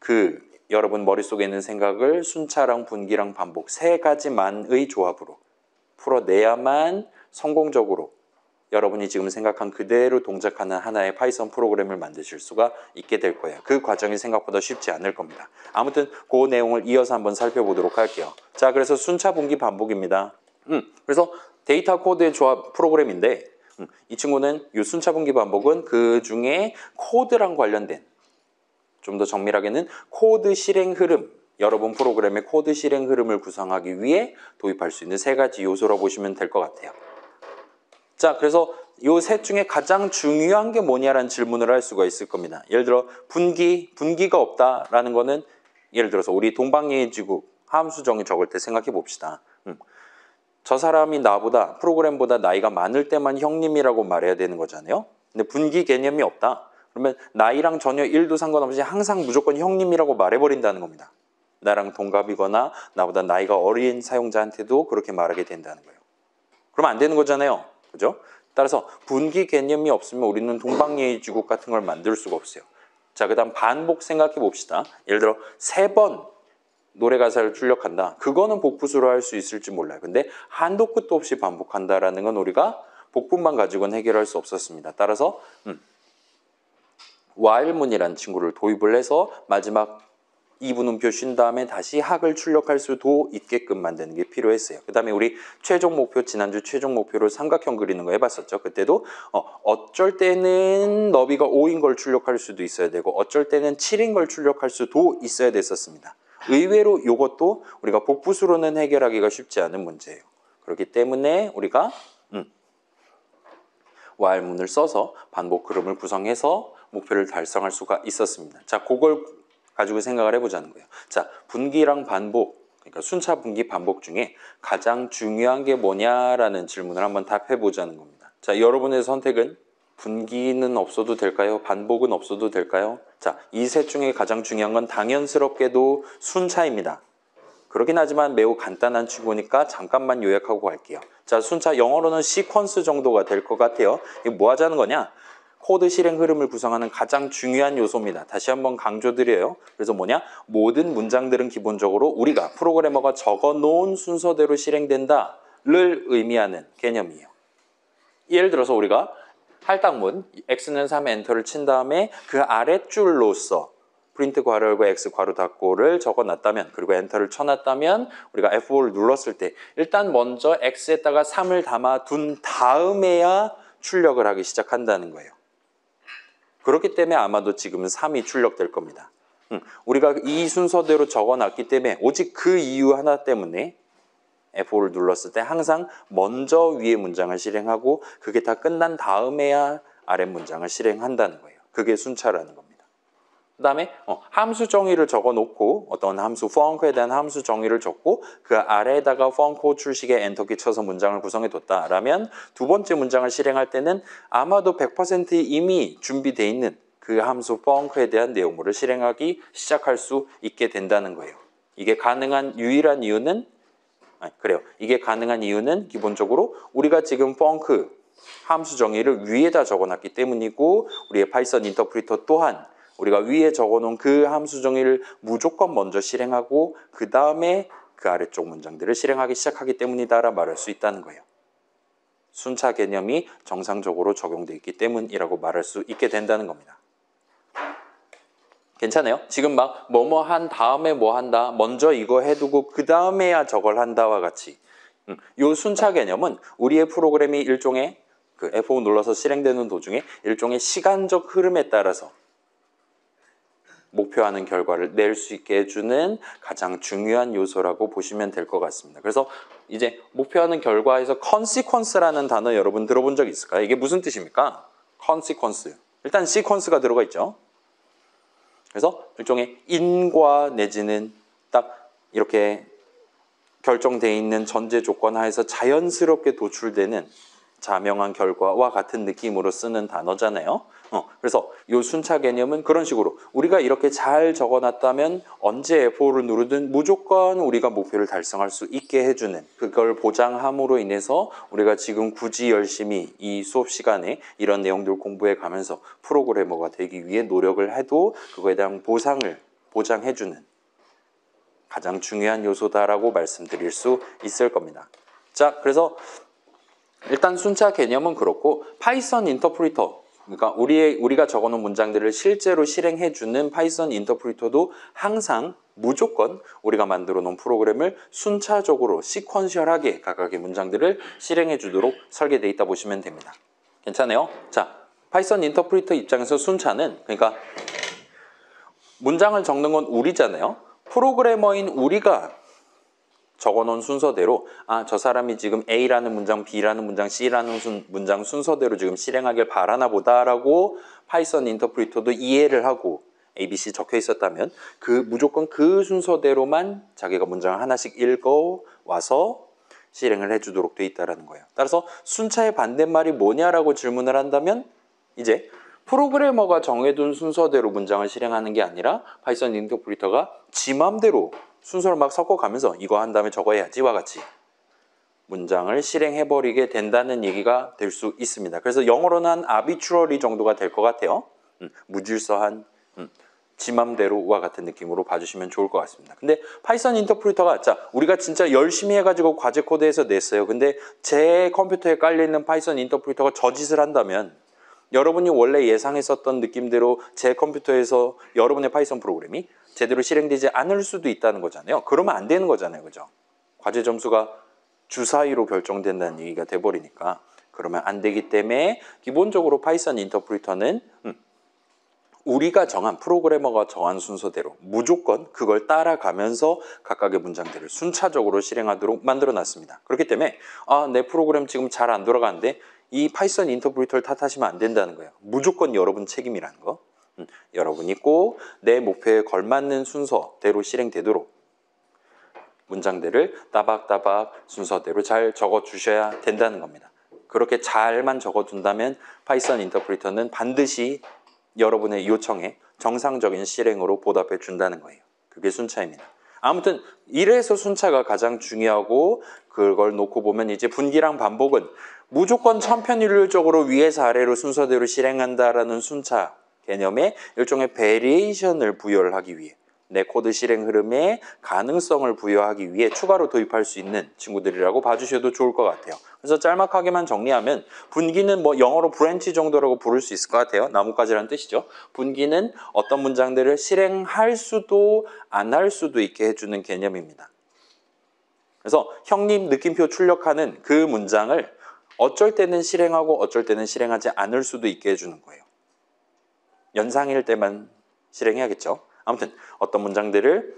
그 여러분 머릿속에 있는 생각을 순차랑 분기랑 반복 3가지만의 조합으로 풀어내야만 성공적으로 여러분이 지금 생각한 그대로 동작하는 하나의 파이썬 프로그램을 만드실 수가 있게 될 거예요. 그 과정이 생각보다 쉽지 않을 겁니다. 아무튼 그 내용을 이어서 한번 살펴보도록 할게요. 자, 그래서 순차 분기 반복입니다. 그래서 데이터 코드의 조합 프로그램인데 이 친구는 이 순차 분기 반복은 그 중에 코드랑 관련된 좀 더 정밀하게는 코드 실행 흐름 여러분 프로그램의 코드 실행 흐름을 구성하기 위해 도입할 수 있는 3가지 요소라고 보시면 될 것 같아요. 자, 그래서 요 셋 중에 가장 중요한 게 뭐냐라는 질문을 할 수가 있을 겁니다. 예를 들어 분기가 없다라는 거는 예를 들어서 우리 동방예의지국 함수정의 적을 때 생각해 봅시다. 저 사람이 나보다 프로그램보다 나이가 많을 때만 형님이라고 말해야 되는 거잖아요. 근데 분기 개념이 없다. 그러면 나이랑 전혀 1도 상관없이 항상 무조건 형님이라고 말해버린다는 겁니다. 나랑 동갑이거나 나보다 나이가 어린 사용자한테도 그렇게 말하게 된다는 거예요. 그러면 안 되는 거잖아요. 그죠? 따라서 분기 개념이 없으면 우리는 동방예의지국 같은 걸 만들 수가 없어요. 자, 그 다음 반복 생각해 봅시다. 예를 들어 3번 노래 가사를 출력한다. 그거는 복부수로 할 수 있을지 몰라요. 근데 한도 끝도 없이 반복한다라는 건 우리가 복분만 가지고는 해결할 수 없었습니다. 따라서 while문이라는 친구를 도입을 해서 마지막 이분음표 쉰 다음에 다시 학을 출력할 수도 있게끔 만드는 게 필요했어요. 그 다음에 우리 최종 목표, 지난주 최종 목표로 삼각형 그리는 거 해봤었죠. 그때도 어쩔 때는 너비가 5인 걸 출력할 수도 있어야 되고 어쩔 때는 7인 걸 출력할 수도 있어야 됐었습니다. 의외로 이것도 우리가 복부수로는 해결하기가 쉽지 않은 문제예요. 그렇기 때문에 우리가 while문을 써서 반복 흐름을 구성해서 목표를 달성할 수가 있었습니다. 자, 그걸 가지고 생각을 해보자는 거예요. 자, 분기랑 반복, 그러니까 순차 분기 반복 중에 가장 중요한 게 뭐냐라는 질문을 한번 답해보자는 겁니다. 자, 여러분의 선택은 분기는 없어도 될까요? 반복은 없어도 될까요? 자, 이 셋 중에 가장 중요한 건 당연스럽게도 순차입니다. 그렇긴 하지만 매우 간단한 친구니까 잠깐만 요약하고 갈게요. 자, 순차 영어로는 시퀀스 정도가 될 것 같아요. 이게 뭐 하자는 거냐? 코드 실행 흐름을 구성하는 가장 중요한 요소입니다. 다시 한번 강조드려요. 그래서 뭐냐? 모든 문장들은 기본적으로 우리가 프로그래머가 적어놓은 순서대로 실행된다를 의미하는 개념이에요. 예를 들어서 우리가 할당문 x는 3 엔터를 친 다음에 그 아랫줄로서 프린트 괄호 열고 x 괄호 닫고를 적어놨다면 그리고 엔터를 쳐놨다면 우리가 F5를 눌렀을 때 일단 먼저 x에다가 3을 담아둔 다음에야 출력을 하기 시작한다는 거예요. 그렇기 때문에 아마도 지금은 3이 출력될 겁니다. 우리가 이 순서대로 적어놨기 때문에 오직 그 이유 하나 때문에 F5를 눌렀을 때 항상 먼저 위의 문장을 실행하고 그게 다 끝난 다음에야 아랫 문장을 실행한다는 거예요. 그게 순차라는 겁니다. 그 다음에 함수 정의를 적어놓고 어떤 함수 func에 대한 함수 정의를 적고 그 아래에다가 func 출식에 엔터키 쳐서 문장을 구성해뒀다라면 두 번째 문장을 실행할 때는 아마도 100% 이미 준비되어 있는 그 함수 func에 대한 내용물을 실행하기 시작할 수 있게 된다는 거예요. 이게 가능한 유일한 이유는 이게 가능한 이유는 기본적으로 우리가 지금 func 함수 정의를 위에다 적어놨기 때문이고 우리의 파이썬 인터프리터 또한 우리가 위에 적어놓은 그 함수 정의를 무조건 먼저 실행하고 그 다음에 그 아래쪽 문장들을 실행하기 시작하기 때문이다라 말할 수 있다는 거예요. 순차 개념이 정상적으로 적용되어 있기 때문이라고 말할 수 있게 된다는 겁니다. 괜찮아요? 지금 막 뭐뭐 한 다음에 뭐 한다, 먼저 이거 해두고 그 다음에야 저걸 한다와 같이 이 순차 개념은 우리의 프로그램이 일종의 그 F5 눌러서 실행되는 도중에 일종의 시간적 흐름에 따라서 목표하는 결과를 낼 수 있게 해주는 가장 중요한 요소라고 보시면 될 것 같습니다. 그래서 이제 목표하는 결과에서 consequence라는 단어 여러분 들어본 적 있을까요? 이게 무슨 뜻입니까? consequence. 일단 sequence가 들어가 있죠. 그래서 일종의 인과 내지는 딱 이렇게 결정되어 있는 전제 조건 하에서 자연스럽게 도출되는 자명한 결과와 같은 느낌으로 쓰는 단어잖아요. 그래서 이 순차 개념은 그런 식으로 우리가 이렇게 잘 적어놨다면 언제 F5를 누르든 무조건 우리가 목표를 달성할 수 있게 해주는 그걸 보장함으로 인해서 우리가 지금 굳이 열심히 이 수업 시간에 이런 내용들 공부해 가면서 프로그래머가 되기 위해 노력을 해도 그거에 대한 보상을 보장해주는 가장 중요한 요소다라고 말씀드릴 수 있을 겁니다. 자, 그래서 일단 순차 개념은 그렇고 파이썬 인터프리터 그러니까 우리가 적어놓은 문장들을 실제로 실행해주는 파이썬 인터프리터도 항상 무조건 우리가 만들어 놓은 프로그램을 순차적으로 시퀀셜하게 각각의 문장들을 실행해 주도록 설계되어 있다 보시면 됩니다. 괜찮아요? 자, 파이썬 인터프리터 입장에서 순차는 그러니까 문장을 적는 건 우리잖아요. 프로그래머인 우리가 적어놓은 순서대로 저 사람이 지금 A라는 문장, B라는 문장, C라는 문장 순서대로 지금 실행하길 바라나 보다라고 파이썬 인터프리터도 이해를 하고 ABC 적혀 있었다면 무조건 그 순서대로만 자기가 문장을 하나씩 읽어 와서 실행을 해주도록 돼 있다는 거예요. 따라서 순차의 반대말이 뭐냐라고 질문을 한다면 이제 프로그래머가 정해둔 순서대로 문장을 실행하는 게 아니라 파이썬 인터프리터가 지 맘대로 순서를 막 섞어가면서 이거 한 다음에 저거 해야지와 같이 문장을 실행해버리게 된다는 얘기가 될 수 있습니다. 그래서 영어로는 한 arbitrary 정도가 될 것 같아요. 무질서한 지 맘대로와 같은 느낌으로 봐주시면 좋을 것 같습니다. 근데 파이썬 인터프리터가 자 우리가 진짜 열심히 해가지고 과제 코드에서 냈어요. 근데 제 컴퓨터에 깔려있는 파이썬 인터프리터가 저짓을 한다면 여러분이 원래 예상했었던 느낌대로 제 컴퓨터에서 여러분의 파이썬 프로그램이 제대로 실행되지 않을 수도 있다는 거잖아요. 그러면 안 되는 거잖아요. 그죠? 과제 점수가 주사위로 결정된다는 얘기가 돼버리니까 그러면 안 되기 때문에 기본적으로 파이썬 인터프리터는 우리가 정한 프로그래머가 정한 순서대로 무조건 그걸 따라가면서 각각의 문장들을 순차적으로 실행하도록 만들어놨습니다. 그렇기 때문에 내 프로그램 지금 잘 안 돌아가는데 이 파이썬 인터프리터를 탓하시면 안 된다는 거예요. 무조건 여러분 책임이라는 거. 여러분이 꼭 내 목표에 걸맞는 순서대로 실행되도록 문장들을 따박따박 순서대로 잘 적어주셔야 된다는 겁니다. 그렇게 잘만 적어둔다면 파이썬 인터프리터는 반드시 여러분의 요청에 정상적인 실행으로 보답해 준다는 거예요. 그게 순차입니다. 아무튼 이래서 순차가 가장 중요하고 그걸 놓고 보면 이제 분기랑 반복은 무조건 천편일률적으로 위에서 아래로 순서대로 실행한다라는 순차 개념에 일종의 베리에이션을 부여를 하기 위해 내 코드 실행 흐름에 가능성을 부여하기 위해 추가로 도입할 수 있는 친구들이라고 봐주셔도 좋을 것 같아요. 그래서 짤막하게만 정리하면 분기는 뭐 영어로 브랜치 정도라고 부를 수 있을 것 같아요. 나뭇가지라는 뜻이죠. 분기는 어떤 문장들을 실행할 수도 안 할 수도 있게 해주는 개념입니다. 그래서 형님 느낌표 출력하는 그 문장을 어쩔 때는 실행하고 어쩔 때는 실행하지 않을 수도 있게 해주는 거예요. 연상일 때만 실행해야겠죠. 아무튼 어떤 문장들을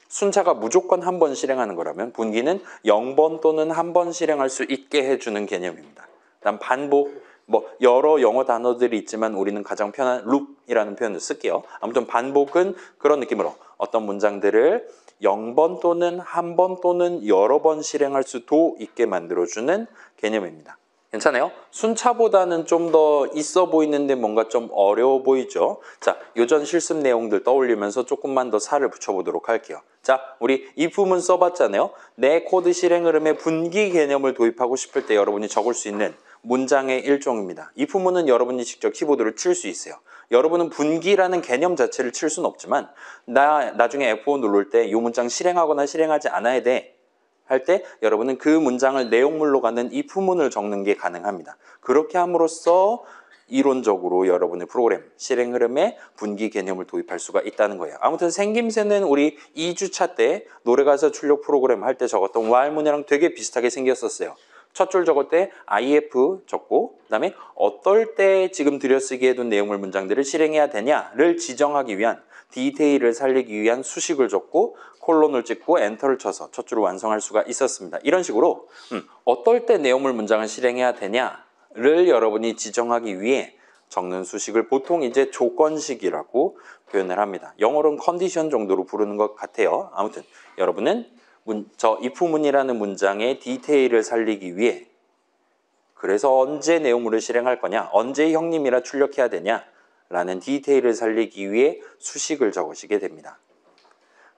순차가 무조건 한 번 실행하는 거라면 분기는 0번 또는 한 번 실행할 수 있게 해주는 개념입니다. 다음 반복, 뭐 여러 영어 단어들이 있지만 우리는 가장 편한 loop이라는 표현을 쓸게요. 아무튼 반복은 그런 느낌으로 어떤 문장들을 0번 또는 한 번 또는 여러 번 실행할 수도 있게 만들어주는 개념입니다. 괜찮아요? 순차보다는 좀 더 있어 보이는데 뭔가 좀 어려워 보이죠? 자, 요전 실습 내용들 떠올리면서 조금만 더 살을 붙여보도록 할게요. 자, 우리 if문 써봤잖아요? 내 코드 실행 흐름에 분기 개념을 도입하고 싶을 때 여러분이 적을 수 있는 문장의 일종입니다. if문은 여러분이 직접 키보드로 칠 수 있어요. 여러분은 분기라는 개념 자체를 칠 수는 없지만 나중에 F5 누를 때 이 문장 실행하거나 실행하지 않아야 돼. 할 때 여러분은 그 문장을 내용물로 가는 if문을 적는 게 가능합니다. 그렇게 함으로써 이론적으로 여러분의 프로그램 실행 흐름에 분기 개념을 도입할 수가 있다는 거예요. 아무튼 생김새는 우리 2주차 때 노래가사 출력 프로그램 할 때 적었던 while문이랑 되게 비슷하게 생겼었어요. 첫 줄 적을 때 if 적고 그다음에 어떨 때 지금 들여쓰기에 둔 내용물 문장들을 실행해야 되냐를 지정하기 위한 디테일을 살리기 위한 수식을 적고 콜론을 찍고 엔터를 쳐서 첫 줄을 완성할 수가 있었습니다. 이런 식으로 어떨 때 내용물 문장을 실행해야 되냐를 여러분이 지정하기 위해 적는 수식을 보통 이제 조건식이라고 표현을 합니다. 영어로는 컨디션 정도로 부르는 것 같아요. 아무튼 여러분은 저 if문이라는 문장의 디테일을 살리기 위해 그래서 언제 내용물을 실행할 거냐, 언제 형님이라 출력해야 되냐 라는 디테일을 살리기 위해 수식을 적으시게 됩니다.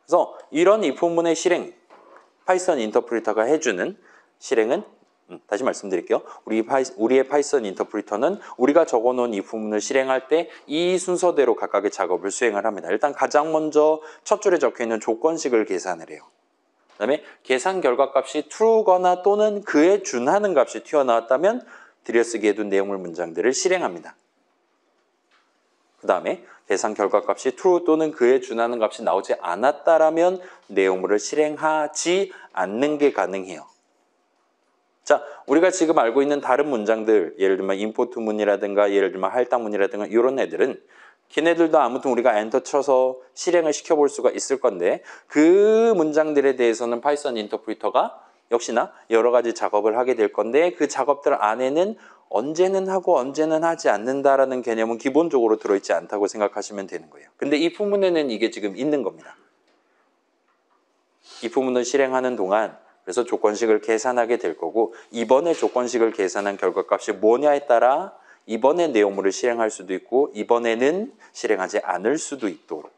그래서 이런 if문의 실행, 파이썬 인터프리터가 해주는 실행은 다시 말씀드릴게요. 우리의 파이썬 인터프리터는 우리가 적어놓은 if문을 실행할 때 이 순서대로 각각의 작업을 수행을 합니다. 일단 가장 먼저 첫 줄에 적혀있는 조건식을 계산을 해요. 그 다음에 계산 결과값이 true거나 또는 그에 준하는 값이 튀어나왔다면 들여쓰기에 둔 내용물 문장들을 실행합니다. 그 다음에 계산 결과값이 true 또는 그에 준하는 값이 나오지 않았다라면 내용물을 실행하지 않는 게 가능해요. 자, 우리가 지금 알고 있는 다른 문장들, 예를 들면 임포트문이라든가 예를 들면 할당문이라든가 이런 애들은 걔네들도 아무튼 우리가 엔터 쳐서 실행을 시켜볼 수가 있을 건데 그 문장들에 대해서는 파이썬 인터프리터가 역시나 여러 가지 작업을 하게 될 건데 그 작업들 안에는 언제는 하고 언제는 하지 않는다라는 개념은 기본적으로 들어있지 않다고 생각하시면 되는 거예요. 근데 if문에는 이게 지금 있는 겁니다. if문을 실행하는 동안 그래서 조건식을 계산하게 될 거고 이번에 조건식을 계산한 결과값이 뭐냐에 따라 이번에 내용물을 실행할 수도 있고 이번에는 실행하지 않을 수도 있도록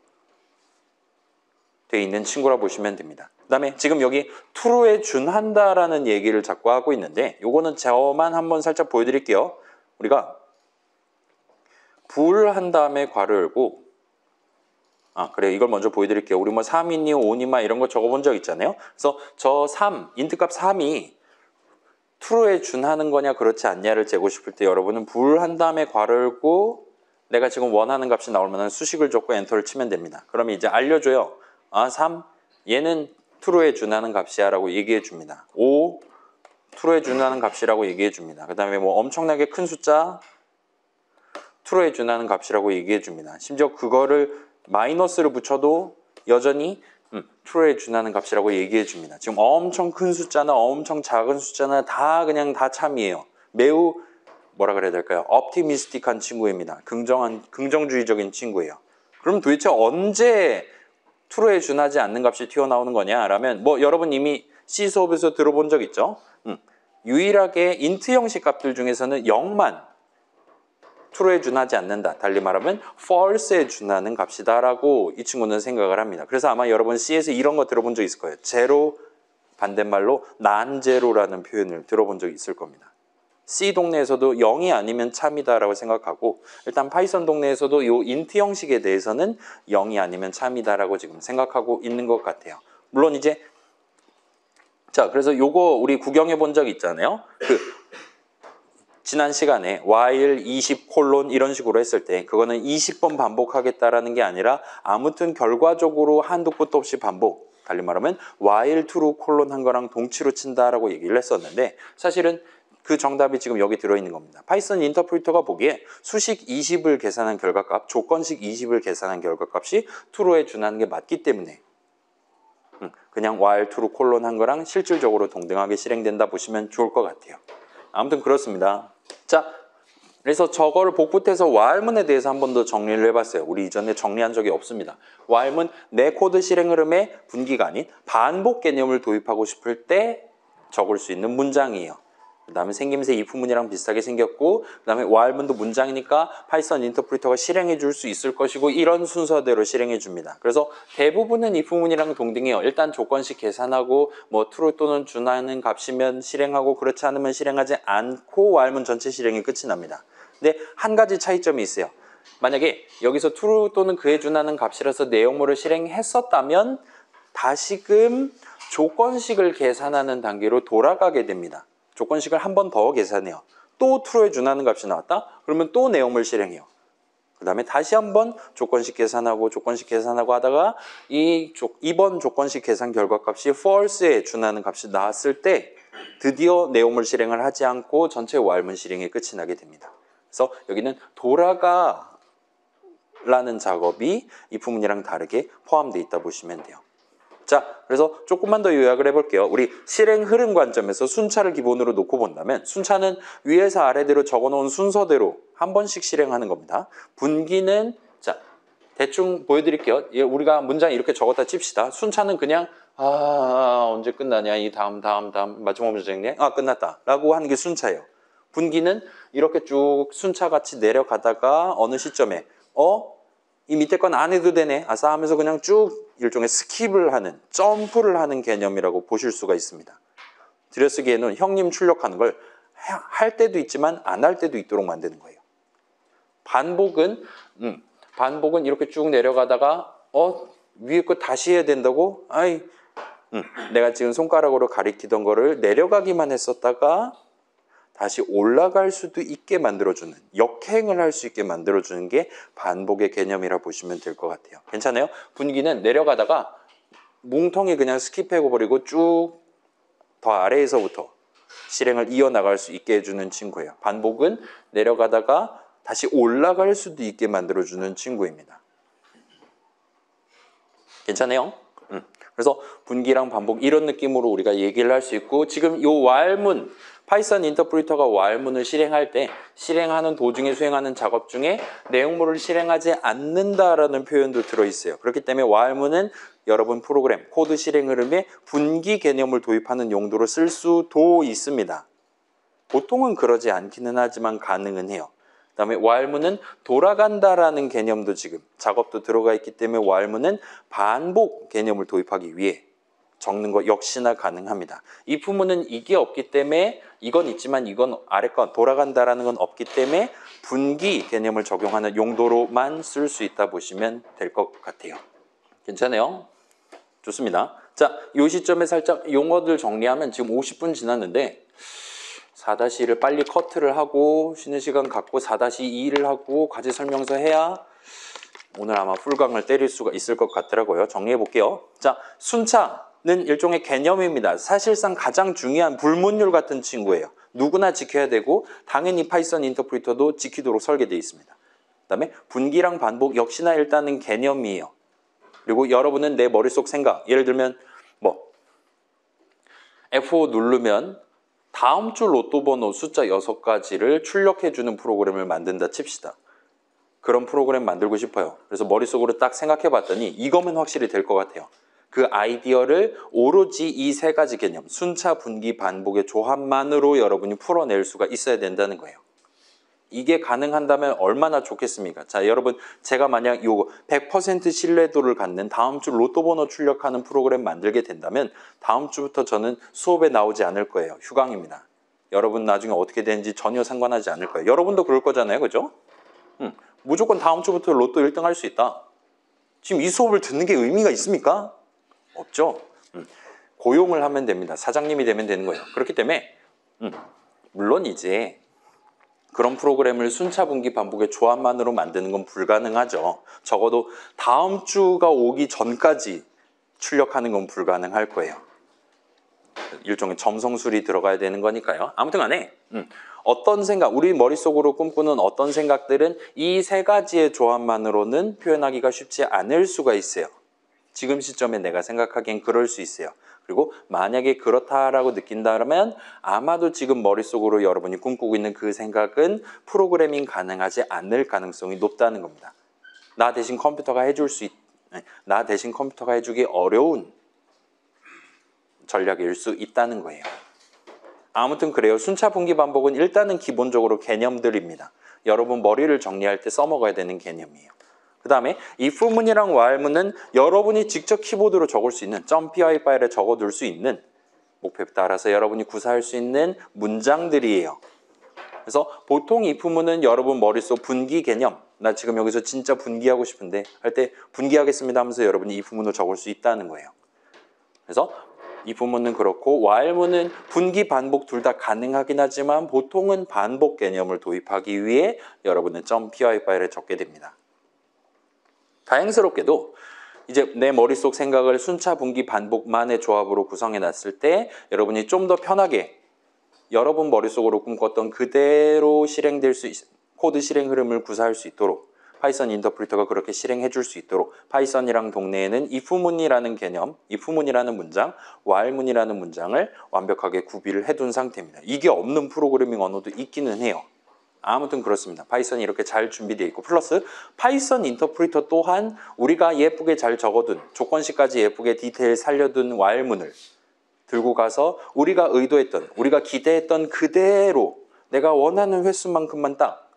돼 있는 친구라 보시면 됩니다. 그 다음에 지금 여기 true에 준한다라는 얘기를 자꾸 하고 있는데 요거는 저만 한번 살짝 보여드릴게요. 우리가 불 한 다음에 괄호 열고 그래 이걸 먼저 보여드릴게요. 우리 뭐 3이니 5니마 이런 거 적어본 적 있잖아요. 그래서 저 3, 인트값 3이 true에 준하는 거냐 그렇지 않냐를 재고 싶을 때 여러분은 불 한 다음에 괄호 열고 내가 지금 원하는 값이 나오면 수식을 줬고 엔터를 치면 됩니다. 그러면 이제 알려줘요. 3, 얘는 true에 준하는 값이야 라고 얘기해 줍니다. 5, true에 준하는 값이라고 얘기해 줍니다. 그 다음에 뭐 엄청나게 큰 숫자 true에 준하는 값이라고 얘기해 줍니다. 심지어 그거를 마이너스를 붙여도 여전히 true에 준하는 값이라고 얘기해 줍니다. 지금 엄청 큰 숫자나 엄청 작은 숫자나 다 그냥 다 참이에요. 매우 뭐라 그래야 될까요? optimistic한 친구입니다. 긍정주의적인 친구예요. 그럼 도대체 언제 true에 준하지 않는 값이 튀어나오는 거냐라면 뭐 여러분 이미 C 수업에서 들어본 적 있죠? 유일하게 int 형식 값들 중에서는 0만 true에 준하지 않는다. 달리 말하면 false에 준하는 값이다 라고 이 친구는 생각을 합니다. 그래서 아마 여러분 C에서 이런 거 들어본 적 있을 거예요. 제로 반대말로 난제로라는 표현을 들어본 적이 있을 겁니다. C 동네에서도 0이 아니면 참이다 라고 생각하고 일단 파이썬 동네에서도 이 int 형식에 대해서는 0이 아니면 참이다 라고 지금 생각하고 있는 것 같아요. 물론 이제 자 그래서 요거 우리 구경해 본 적 있잖아요. 지난 시간에 while 20 콜론 이런 식으로 했을 때 그거는 20번 반복하겠다라는 게 아니라 아무튼 결과적으로 한도 끝도 없이 반복 달리 말하면 while true 콜론 한 거랑 동치로 친다라고 얘기를 했었는데 사실은 그 정답이 지금 여기 들어있는 겁니다. 파이썬 인터프리터가 보기에 수식 20을 계산한 결과값, 조건식 20을 계산한 결과값이 true에 준하는 게 맞기 때문에 그냥 while true 콜론 한 거랑 실질적으로 동등하게 실행된다 보시면 좋을 것 같아요. 아무튼 그렇습니다. 자, 그래서 저거를 복붙해서 while문에 대해서 한 번 더 정리를 해봤어요. 우리 이전에 정리한 적이 없습니다. while문 내 코드 실행 흐름에 분기가 아닌 반복 개념을 도입하고 싶을 때 적을 수 있는 문장이에요. 그 다음에 생김새 if문이랑 비슷하게 생겼고 그 다음에 while문도 문장이니까 파이썬 인터프리터가 실행해 줄 수 있을 것이고 이런 순서대로 실행해 줍니다. 그래서 대부분은 if문이랑 동등해요. 일단 조건식 계산하고 뭐 true 또는 준하는 값이면 실행하고 그렇지 않으면 실행하지 않고 while문 전체 실행이 끝이 납니다. 근데 한 가지 차이점이 있어요. 만약에 여기서 true 또는 그에 준하는 값이라서 내용물을 실행했었다면 다시금 조건식을 계산하는 단계로 돌아가게 됩니다. 조건식을 한 번 더 계산해요. 또 true에 준하는 값이 나왔다? 그러면 또 내용물 실행해요. 그 다음에 다시 한번 조건식 계산하고 하다가 이번 조건식 계산 결과값이 false에 준하는 값이 나왔을 때 드디어 내용물 실행을 하지 않고 전체 while문 실행이 끝이 나게 됩니다. 그래서 여기는 돌아가라는 작업이 if문이랑 다르게 포함되어 있다 보시면 돼요. 자, 그래서 조금만 더 요약을 해볼게요. 우리 실행 흐름 관점에서 순차를 기본으로 놓고 본다면 순차는 위에서 아래대로 적어놓은 순서대로 한 번씩 실행하는 겁니다. 분기는 자 대충 보여드릴게요. 우리가 문장 이렇게 적었다 칩시다. 순차는 그냥 언제 끝나냐 이 다음 마지막 문장이네 끝났다 라고 하는 게 순차예요. 분기는 이렇게 쭉 순차같이 내려가다가 어느 시점에 이 밑에 건 안 해도 되네 아싸 하면서 그냥 쭉 일종의 스킵을 하는 점프를 하는 개념이라고 보실 수가 있습니다. 들여쓰기에는 형님 출력하는 걸 할 때도 있지만 안 할 때도 있도록 만드는 거예요. 반복은 이렇게 쭉 내려가다가 위에 거 다시 해야 된다고? 내가 지금 손가락으로 가리키던 거를 내려가기만 했었다가 다시 올라갈 수도 있게 만들어주는 역행을 할 수 있게 만들어주는 게 반복의 개념이라 보시면 될 것 같아요. 괜찮아요? 분기는 내려가다가 뭉텅이 그냥 스킵해버리고 쭉 더 아래에서부터 실행을 이어나갈 수 있게 해주는 친구예요. 반복은 내려가다가 다시 올라갈 수도 있게 만들어주는 친구입니다. 괜찮아요? 그래서 분기랑 반복 이런 느낌으로 우리가 얘기를 할 수 있고 지금 이 while문 파이썬 인터프리터가 while문을 실행할 때 실행하는 도중에 수행하는 작업 중에 내용물을 실행하지 않는다라는 표현도 들어있어요. 그렇기 때문에 while문은 여러분 프로그램 코드 실행 흐름에 분기 개념을 도입하는 용도로 쓸 수도 있습니다. 보통은 그러지 않기는 하지만 가능은 해요. 그다음에 while문은 돌아간다라는 개념도 지금 작업도 들어가 있기 때문에 while문은 반복 개념을 도입하기 위해 적는 것 역시나 가능합니다. if문은 이게 없기 때문에 이건 있지만 이건 아래 건 돌아간다라는 건 없기 때문에 분기 개념을 적용하는 용도로만 쓸 수 있다 보시면 될 것 같아요. 괜찮아요? 좋습니다. 자, 이 시점에 살짝 용어들 정리하면 지금 50분 지났는데 4-1을 빨리 커트를 하고 쉬는 시간 갖고 4-2를 하고 과제 설명서 해야 오늘 아마 풀강을 때릴 수가 있을 것 같더라고요. 정리해 볼게요. 자, 순차는 일종의 개념입니다. 사실상 가장 중요한 불문율 같은 친구예요. 누구나 지켜야 되고 당연히 파이썬 인터프리터도 지키도록 설계되어 있습니다. 그다음에 분기랑 반복 역시나 일단은 개념이에요. 그리고 여러분은 내 머릿속 생각, 예를 들면 뭐 F5 누르면 다음 주 로또 번호 숫자 6가지를 출력해주는 프로그램을 만든다 칩시다. 그런 프로그램 만들고 싶어요. 그래서 머릿속으로 딱 생각해봤더니 이거면 확실히 될 것 같아요. 그 아이디어를 오로지 이 3가지 개념, 순차, 분기, 반복의 조합만으로 여러분이 풀어낼 수가 있어야 된다는 거예요. 이게 가능한다면 얼마나 좋겠습니까? 자, 여러분 제가 만약 요거 100% 신뢰도를 갖는 다음 주 로또 번호 출력하는 프로그램 만들게 된다면 다음 주부터 저는 수업에 나오지 않을 거예요. 휴강입니다. 여러분 나중에 어떻게 되는지 전혀 상관하지 않을 거예요. 여러분도 그럴 거잖아요. 그죠? 무조건 다음 주부터 로또 1등 할 수 있다. 지금 이 수업을 듣는 게 의미가 있습니까? 없죠? 고용을 하면 됩니다. 사장님이 되면 되는 거예요. 그렇기 때문에 물론 이제 그런 프로그램을 순차, 분기, 반복의 조합만으로 만드는 건 불가능하죠. 적어도 다음 주가 오기 전까지 출력하는 건 불가능할 거예요. 일종의 점성술이 들어가야 되는 거니까요. 아무튼 간에 어떤 생각, 우리 머릿속으로 꿈꾸는 어떤 생각들은 이 3가지의 조합만으로는 표현하기가 쉽지 않을 수가 있어요. 지금 시점에 내가 생각하기엔 그럴 수 있어요. 그리고 만약에 그렇다라고 느낀다면 아마도 지금 머릿속으로 여러분이 꿈꾸고 있는 그 생각은 프로그래밍 가능하지 않을 가능성이 높다는 겁니다. 나 대신 컴퓨터가 해주기 어려운 전략일 수 있다는 거예요. 아무튼 그래요. 순차, 분기, 반복은 일단은 기본적으로 개념들입니다. 여러분 머리를 정리할 때 써먹어야 되는 개념이에요. 그 다음에 if문이랑 while문은 여러분이 직접 키보드로 적을 수 있는 .py 파일에 적어둘 수 있는 목표에 따라서 여러분이 구사할 수 있는 문장들이에요. 그래서 보통 if문은 여러분 머릿속 분기 개념, 나 지금 여기서 진짜 분기하고 싶은데 할 때 분기하겠습니다 하면서 여러분이 if문을 적을 수 있다는 거예요. 그래서 if문은 그렇고 while문은 분기, 반복 둘 다 가능하긴 하지만 보통은 반복 개념을 도입하기 위해 여러분은 .py 파일에 적게 됩니다. 다행스럽게도 이제 내 머릿속 생각을 순차, 분기, 반복만의 조합으로 구성해 놨을 때 여러분이 좀 더 편하게 여러분 머릿속으로 꿈꿨던 그대로 실행될 수 있는 코드 실행 흐름을 구사할 수 있도록 파이썬 인터프리터가 그렇게 실행해 줄 수 있도록 파이썬이랑 동네에는 if문이라는 개념, if문이라는 문장, while문이라는 문장을 완벽하게 구비를 해둔 상태입니다. 이게 없는 프로그래밍 언어도 있기는 해요. 아무튼 그렇습니다. 파이썬이 이렇게 잘 준비되어 있고 플러스 파이썬 인터프리터 또한 우리가 예쁘게 잘 적어둔 조건식까지 예쁘게 디테일 살려둔 while문을 들고 가서 우리가 의도했던, 우리가 기대했던 그대로 내가 원하는 횟수만큼만 딱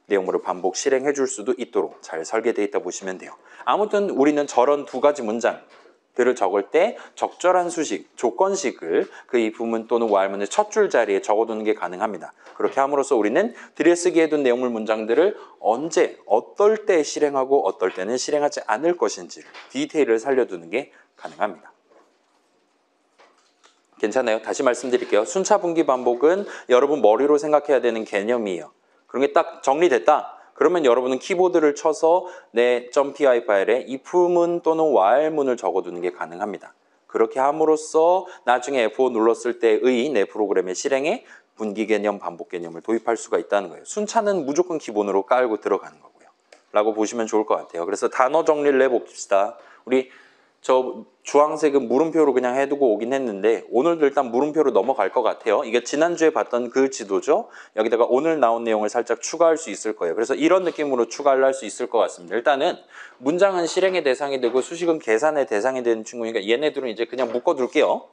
내용물을 반복 실행해 줄 수도 있도록 잘 설계되어 있다 보시면 돼요. 아무튼 우리는 저런 2가지 문장들을 적을 때 적절한 수식, 조건식을 그 if문 또는 while문의 첫 줄 자리에 적어두는 게 가능합니다. 그렇게 함으로써 우리는 들여쓰기 해둔 내용물 문장들을 언제, 어떨 때 실행하고 어떨 때는 실행하지 않을 것인지를 디테일을 살려두는 게 가능합니다. 괜찮아요? 다시 말씀드릴게요. 순차, 분기, 반복은 여러분 머리로 생각해야 되는 개념이에요. 그런 게 딱 정리됐다. 그러면 여러분은 키보드를 쳐서 내 .py 파일에 if문 또는 while문을 적어두는 게 가능합니다. 그렇게 함으로써 나중에 F5 눌렀을 때의 내 프로그램의 실행에 분기 개념, 반복 개념을 도입할 수가 있다는 거예요. 순차는 무조건 기본으로 깔고 들어가는 거고요. 라고 보시면 좋을 것 같아요. 그래서 단어 정리를 해봅시다. 우리 저 주황색은 물음표로 그냥 해두고 오긴 했는데 오늘도 일단 물음표로 넘어갈 것 같아요. 이게 지난주에 봤던 그 지도죠. 여기다가 오늘 나온 내용을 살짝 추가할 수 있을 거예요. 그래서 이런 느낌으로 추가를 할 수 있을 것 같습니다. 일단은 문장은 실행의 대상이 되고 수식은 계산의 대상이 되는 친구니까 얘네들은 이제 그냥 묶어둘게요.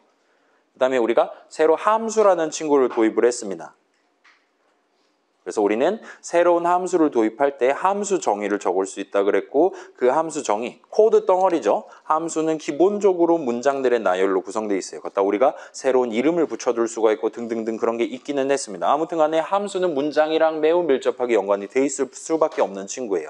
그 다음에 우리가 새로 함수라는 친구를 도입을 했습니다. 그래서 우리는 새로운 함수를 도입할 때 함수 정의를 적을 수 있다 그랬고 그 함수 정의, 코드 덩어리죠. 함수는 기본적으로 문장들의 나열로 구성되어 있어요. 거기다 우리가 새로운 이름을 붙여둘 수가 있고 등등등 그런 게 있기는 했습니다. 아무튼 간에 함수는 문장이랑 매우 밀접하게 연관이 돼 있을 수밖에 없는 친구예요.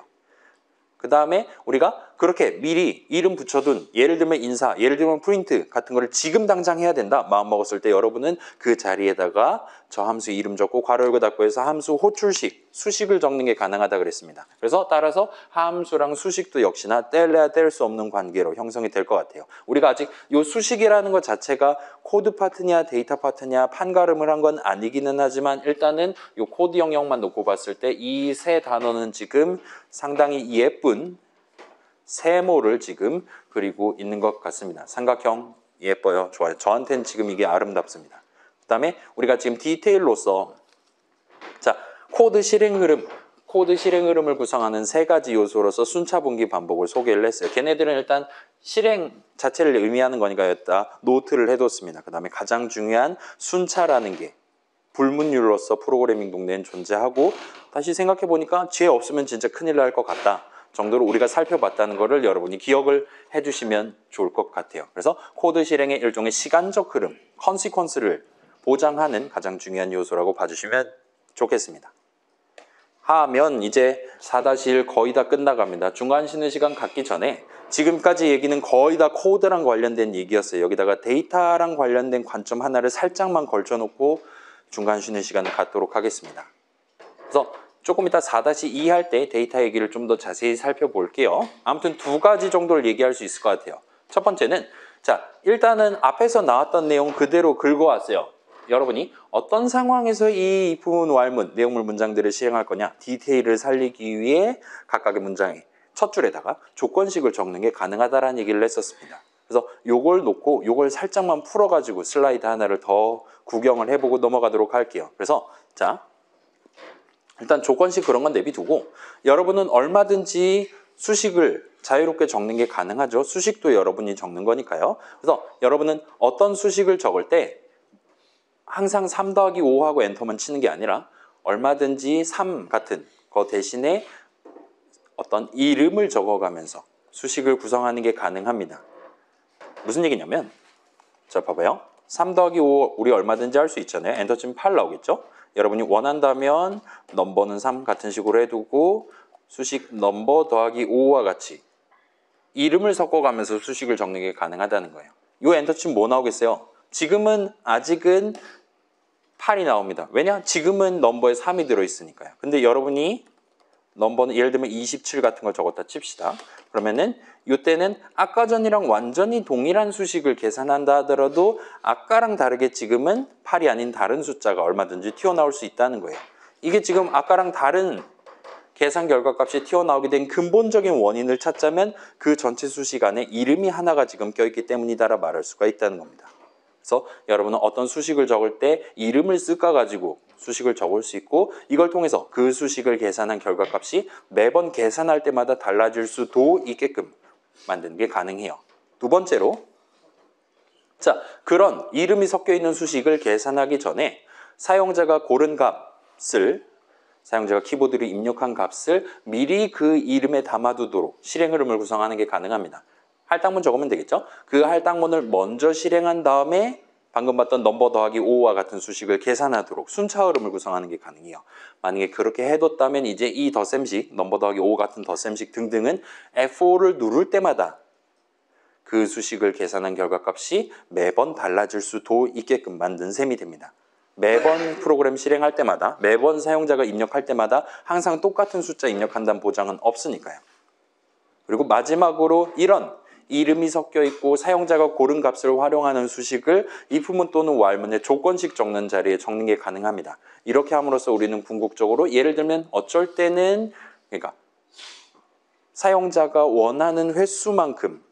그 다음에 우리가 그렇게 미리 이름 붙여둔 예를 들면 인사, 예를 들면 프린트 같은 거를 지금 당장 해야 된다 마음먹었을 때 여러분은 그 자리에다가 저 함수 이름 적고 괄호 열고 닫고 해서 함수 호출식, 수식을 적는 게 가능하다 그랬습니다. 그래서 따라서 함수랑 수식도 역시나 뗄래야 뗄 수 없는 관계로 형성이 될 것 같아요. 우리가 아직 이 수식이라는 것 자체가 코드 파트냐 데이터 파트냐 판가름을 한 건 아니기는 하지만 일단은 이 코드 영역만 놓고 봤을 때 이 세 단어는 지금 상당히 예쁜 세모를 지금 그리고 있는 것 같습니다. 삼각형 예뻐요. 좋아요. 저한테는 지금 이게 아름답습니다. 그 다음에 우리가 지금 디테일로서 자 코드 실행 흐름을 구성하는 세 가지 요소로서 순차 분기 반복을 소개를 했어요. 걔네들은 일단 실행 자체를 의미하는 거니까 여기다 노트를 해뒀습니다. 그 다음에 가장 중요한 순차라는 게 불문율로서 프로그래밍 동네는 존재하고 다시 생각해보니까 지혜 없으면 진짜 큰일 날 것 같다 정도로 우리가 살펴봤다는 거를 여러분이 기억을 해주시면 좋을 것 같아요. 그래서 코드 실행의 일종의 시간적 흐름, 컨시퀀스를 보장하는 가장 중요한 요소라고 봐주시면 좋겠습니다. 하면 이제 4-1 거의 다 끝나갑니다. 중간 쉬는 시간 갖기 전에 지금까지 얘기는 거의 다 코드랑 관련된 얘기였어요. 여기다가 데이터랑 관련된 관점 하나를 살짝만 걸쳐놓고 중간 쉬는 시간을 갖도록 하겠습니다. 그래서 조금 이따 4-2 할 때 데이터 얘기를 좀 더 자세히 살펴볼게요. 아무튼 두 가지 정도를 얘기할 수 있을 것 같아요. 첫 번째는 자 일단은 앞에서 나왔던 내용 그대로 긁어왔어요. 여러분이 어떤 상황에서 이 if, while문, 내용물 문장들을 실행할 거냐 디테일을 살리기 위해 각각의 문장의 첫 줄에다가 조건식을 적는 게 가능하다라는 얘기를 했었습니다. 그래서 요걸 놓고 요걸 살짝만 풀어가지고 슬라이드 하나를 더 구경을 해보고 넘어가도록 할게요. 그래서 자 일단 조건식 그런 건 내비두고 여러분은 얼마든지 수식을 자유롭게 적는 게 가능하죠. 수식도 여러분이 적는 거니까요. 그래서 여러분은 어떤 수식을 적을 때 항상 3-5하고 엔터만 치는 게 아니라 얼마든지 3 같은 거 대신에 어떤 이름을 적어가면서 수식을 구성하는 게 가능합니다. 무슨 얘기냐면 자 봐봐요. 3-5 우리 얼마든지 할 수 있잖아요. 엔터 치면 8 나오겠죠. 여러분이 원한다면 넘버는 3 같은 식으로 해두고 수식 넘버 더하기 5와 같이 이름을 섞어가면서 수식을 적는 게 가능하다는 거예요. 이 엔터 치면 뭐 나오겠어요? 지금은 아직은 8이 나옵니다. 왜냐? 지금은 넘버에 3이 들어있으니까요. 근데 여러분이 넘버는 예를 들면 27 같은 걸 적었다 칩시다. 그러면은 이때는 아까 전이랑 완전히 동일한 수식을 계산한다 하더라도 아까랑 다르게 지금은 8이 아닌 다른 숫자가 얼마든지 튀어나올 수 있다는 거예요. 이게 지금 아까랑 다른 계산 결과값이 튀어나오게 된 근본적인 원인을 찾자면 그 전체 수식 안에 이름이 하나가 지금 껴있기 때문이다라 말할 수가 있다는 겁니다. 그래서 여러분은 어떤 수식을 적을 때 이름을 쓸까 가지고 수식을 적을 수 있고 이걸 통해서 그 수식을 계산한 결과값이 매번 계산할 때마다 달라질 수도 있게끔 만드는 게 가능해요. 두 번째로 자 그런 이름이 섞여 있는 수식을 계산하기 전에 사용자가 고른 값을 사용자가 키보드로 입력한 값을 미리 그 이름에 담아두도록 실행 흐름을 구성하는 게 가능합니다. 할당문 적으면 되겠죠? 그 할당문을 먼저 실행한 다음에 방금 봤던 넘버 더하기 5와 같은 수식을 계산하도록 순차 흐름을 구성하는 게 가능해요. 만약에 그렇게 해뒀다면 이제 이 덧셈식, 넘버 더하기 5 같은 덧셈식 등등은 F5를 누를 때마다 그 수식을 계산한 결과값이 매번 달라질 수도 있게끔 만든 셈이 됩니다. 매번 프로그램 실행할 때마다, 매번 사용자가 입력할 때마다 항상 똑같은 숫자 입력한다는 보장은 없으니까요. 그리고 마지막으로 이런 이름이 섞여 있고 사용자가 고른 값을 활용하는 수식을 if문 또는 while문의 조건식 적는 자리에 적는 게 가능합니다. 이렇게 함으로써 우리는 궁극적으로 예를 들면 어쩔 때는 그러니까 사용자가 원하는 횟수만큼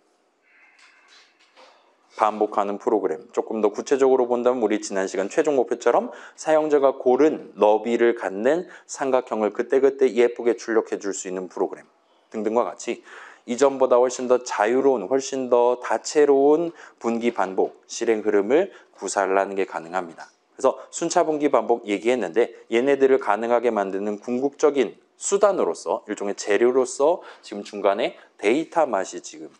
반복하는 프로그램 조금 더 구체적으로 본다면 우리 지난 시간 최종 목표처럼 사용자가 고른 너비를 갖는 삼각형을 그때그때 예쁘게 출력해 줄 수 있는 프로그램 등등과 같이 이전보다 훨씬 더 자유로운 훨씬 더 다채로운 분기 반복 실행 흐름을 구사를 하는 게 가능합니다. 그래서 순차 분기 반복 얘기했는데 얘네들을 가능하게 만드는 궁극적인 수단으로서 일종의 재료로서 지금 중간에 데이터 맛이 지금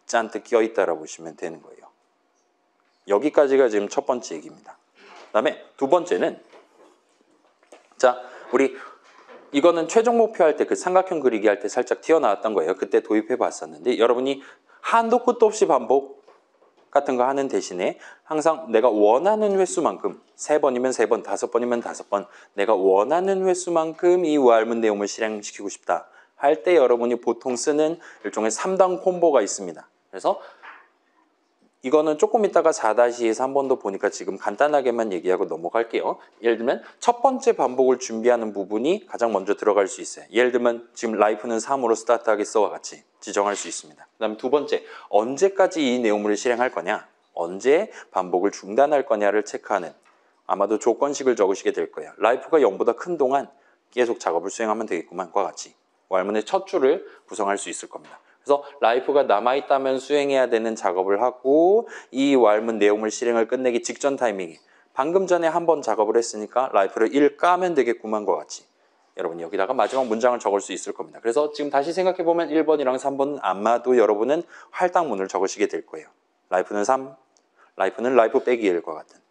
잔뜩 껴있다라고 보시면 되는 거예요. 여기까지가 지금 첫 번째 얘기입니다. 그다음에 두 번째는 자 우리 이거는 최종 목표 할 때 그 삼각형 그리기 할 때 살짝 튀어나왔던 거예요. 그때 도입해 봤었는데 여러분이 한도 끝도 없이 반복 같은 거 하는 대신에 항상 내가 원하는 횟수만큼 3번이면 3번, 5번이면 5번 내가 원하는 횟수만큼 이 왈문 내용을 실행시키고 싶다 할 때 여러분이 보통 쓰는 일종의 3단 콤보가 있습니다. 그래서 이거는 조금 있다가 4-2에서 한 번 더 보니까 지금 간단하게만 얘기하고 넘어갈게요. 예를 들면 첫 번째 반복을 준비하는 부분이 가장 먼저 들어갈 수 있어요. 예를 들면 지금 life는 3으로 스타트하겠어와 같이 지정할 수 있습니다. 그 다음에 두 번째, 언제까지 이 내용물을 실행할 거냐, 언제 반복을 중단할 거냐를 체크하는 아마도 조건식을 적으시게 될 거예요. life가 0보다 큰 동안 계속 작업을 수행하면 되겠구만과 같이 왈문의 첫 줄을 구성할 수 있을 겁니다. 그래서 라이프가 남아있다면 수행해야 되는 작업을 하고 이 왈문 내용물 실행을 끝내기 직전 타이밍에 방금 전에 한번 작업을 했으니까 라이프를 1 까면 되겠구만과 같이 여러분이 여기다가 마지막 문장을 적을 수 있을 겁니다. 그래서 지금 다시 생각해보면 1번이랑 3번은 아마도 여러분은 할당문을 적으시게 될 거예요. 라이프는 3, 라이프는 라이프 빼기 1과 같은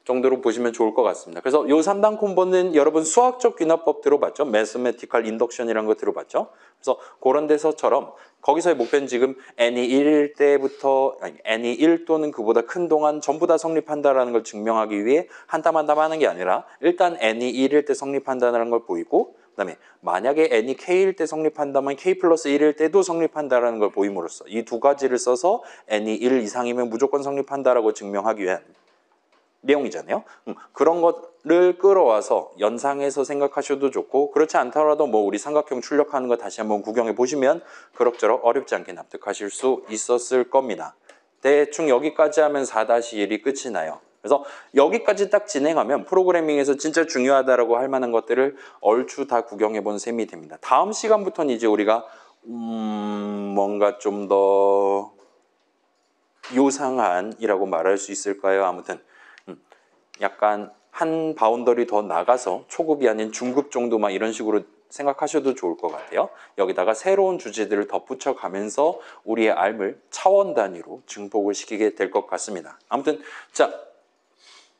정도로 보시면 좋을 것 같습니다. 그래서 이 3단 콤보는 여러분 수학적 귀납법 들어봤죠? 매스메티컬 인덕션이라는 거 들어봤죠? 그래서 그런 데서처럼 거기서의 목표는 지금 n이 1일 때부터 n이 1 또는 그보다 큰 동안 전부 다 성립한다는 걸 증명하기 위해 한 땀 한 땀 하는 게 아니라 일단 n이 1일 때 성립한다는 걸 보이고 그다음에 만약에 n이 k일 때 성립한다면 k 플러스 1일 때도 성립한다는 걸 보임으로써 이 두 가지를 써서 n이 1 이상이면 무조건 성립한다라고 증명하기 위한 내용이잖아요. 그런 것을 끌어와서 연상해서 생각하셔도 좋고 그렇지 않더라도 뭐 우리 삼각형 출력하는 거 다시 한번 구경해 보시면 그럭저럭 어렵지 않게 납득하실 수 있었을 겁니다. 대충 여기까지 하면 4-1이 끝이 나요. 그래서 여기까지 딱 진행하면 프로그래밍에서 진짜 중요하다라고 할 만한 것들을 얼추 다 구경해 본 셈이 됩니다. 다음 시간부터는 이제 우리가 뭔가 좀 더 요상한이라고 말할 수 있을까요? 아무튼 약간 한 바운더리 더 나가서 초급이 아닌 중급 정도만 이런 식으로 생각하셔도 좋을 것 같아요. 여기다가 새로운 주제들을 덧붙여 가면서 우리의 R을 차원 단위로 증폭을 시키게 될 것 같습니다. 아무튼 자,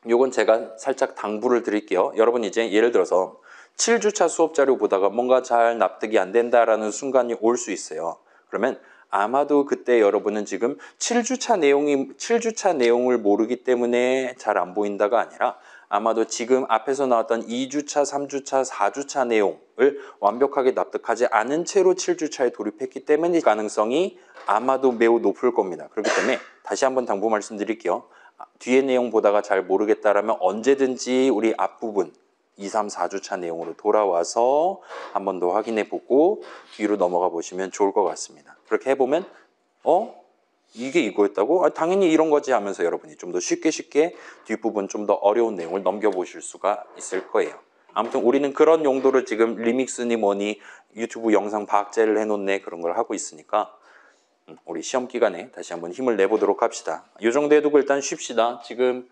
요건 제가 살짝 당부를 드릴게요. 여러분 이제 예를 들어서 7주차 수업 자료 보다가 뭔가 잘 납득이 안 된다라는 순간이 올 수 있어요. 그러면 아마도 그때 여러분은 지금 7주차 내용을 모르기 때문에 잘 안 보인다가 아니라 아마도 지금 앞에서 나왔던 2주차, 3주차, 4주차 내용을 완벽하게 납득하지 않은 채로 7주차에 돌입했기 때문에 가능성이 아마도 매우 높을 겁니다. 그렇기 때문에 다시 한번 당부 말씀드릴게요. 뒤에 내용 보다가 잘 모르겠다라면 언제든지 우리 앞부분 2, 3, 4주차 내용으로 돌아와서 한 번 더 확인해 보고 뒤로 넘어가 보시면 좋을 것 같습니다. 그렇게 해보면 이게 이거였다고? 당연히 이런 거지 하면서 여러분이 좀 더 쉽게 뒷부분 좀 더 어려운 내용을 넘겨보실 수가 있을 거예요. 아무튼 우리는 그런 용도로 지금 리믹스니 뭐니 유튜브 영상 박제를 해놓네 그런 걸 하고 있으니까 우리 시험 기간에 다시 한번 힘을 내보도록 합시다. 이 정도 해두고 일단 쉽시다. 지금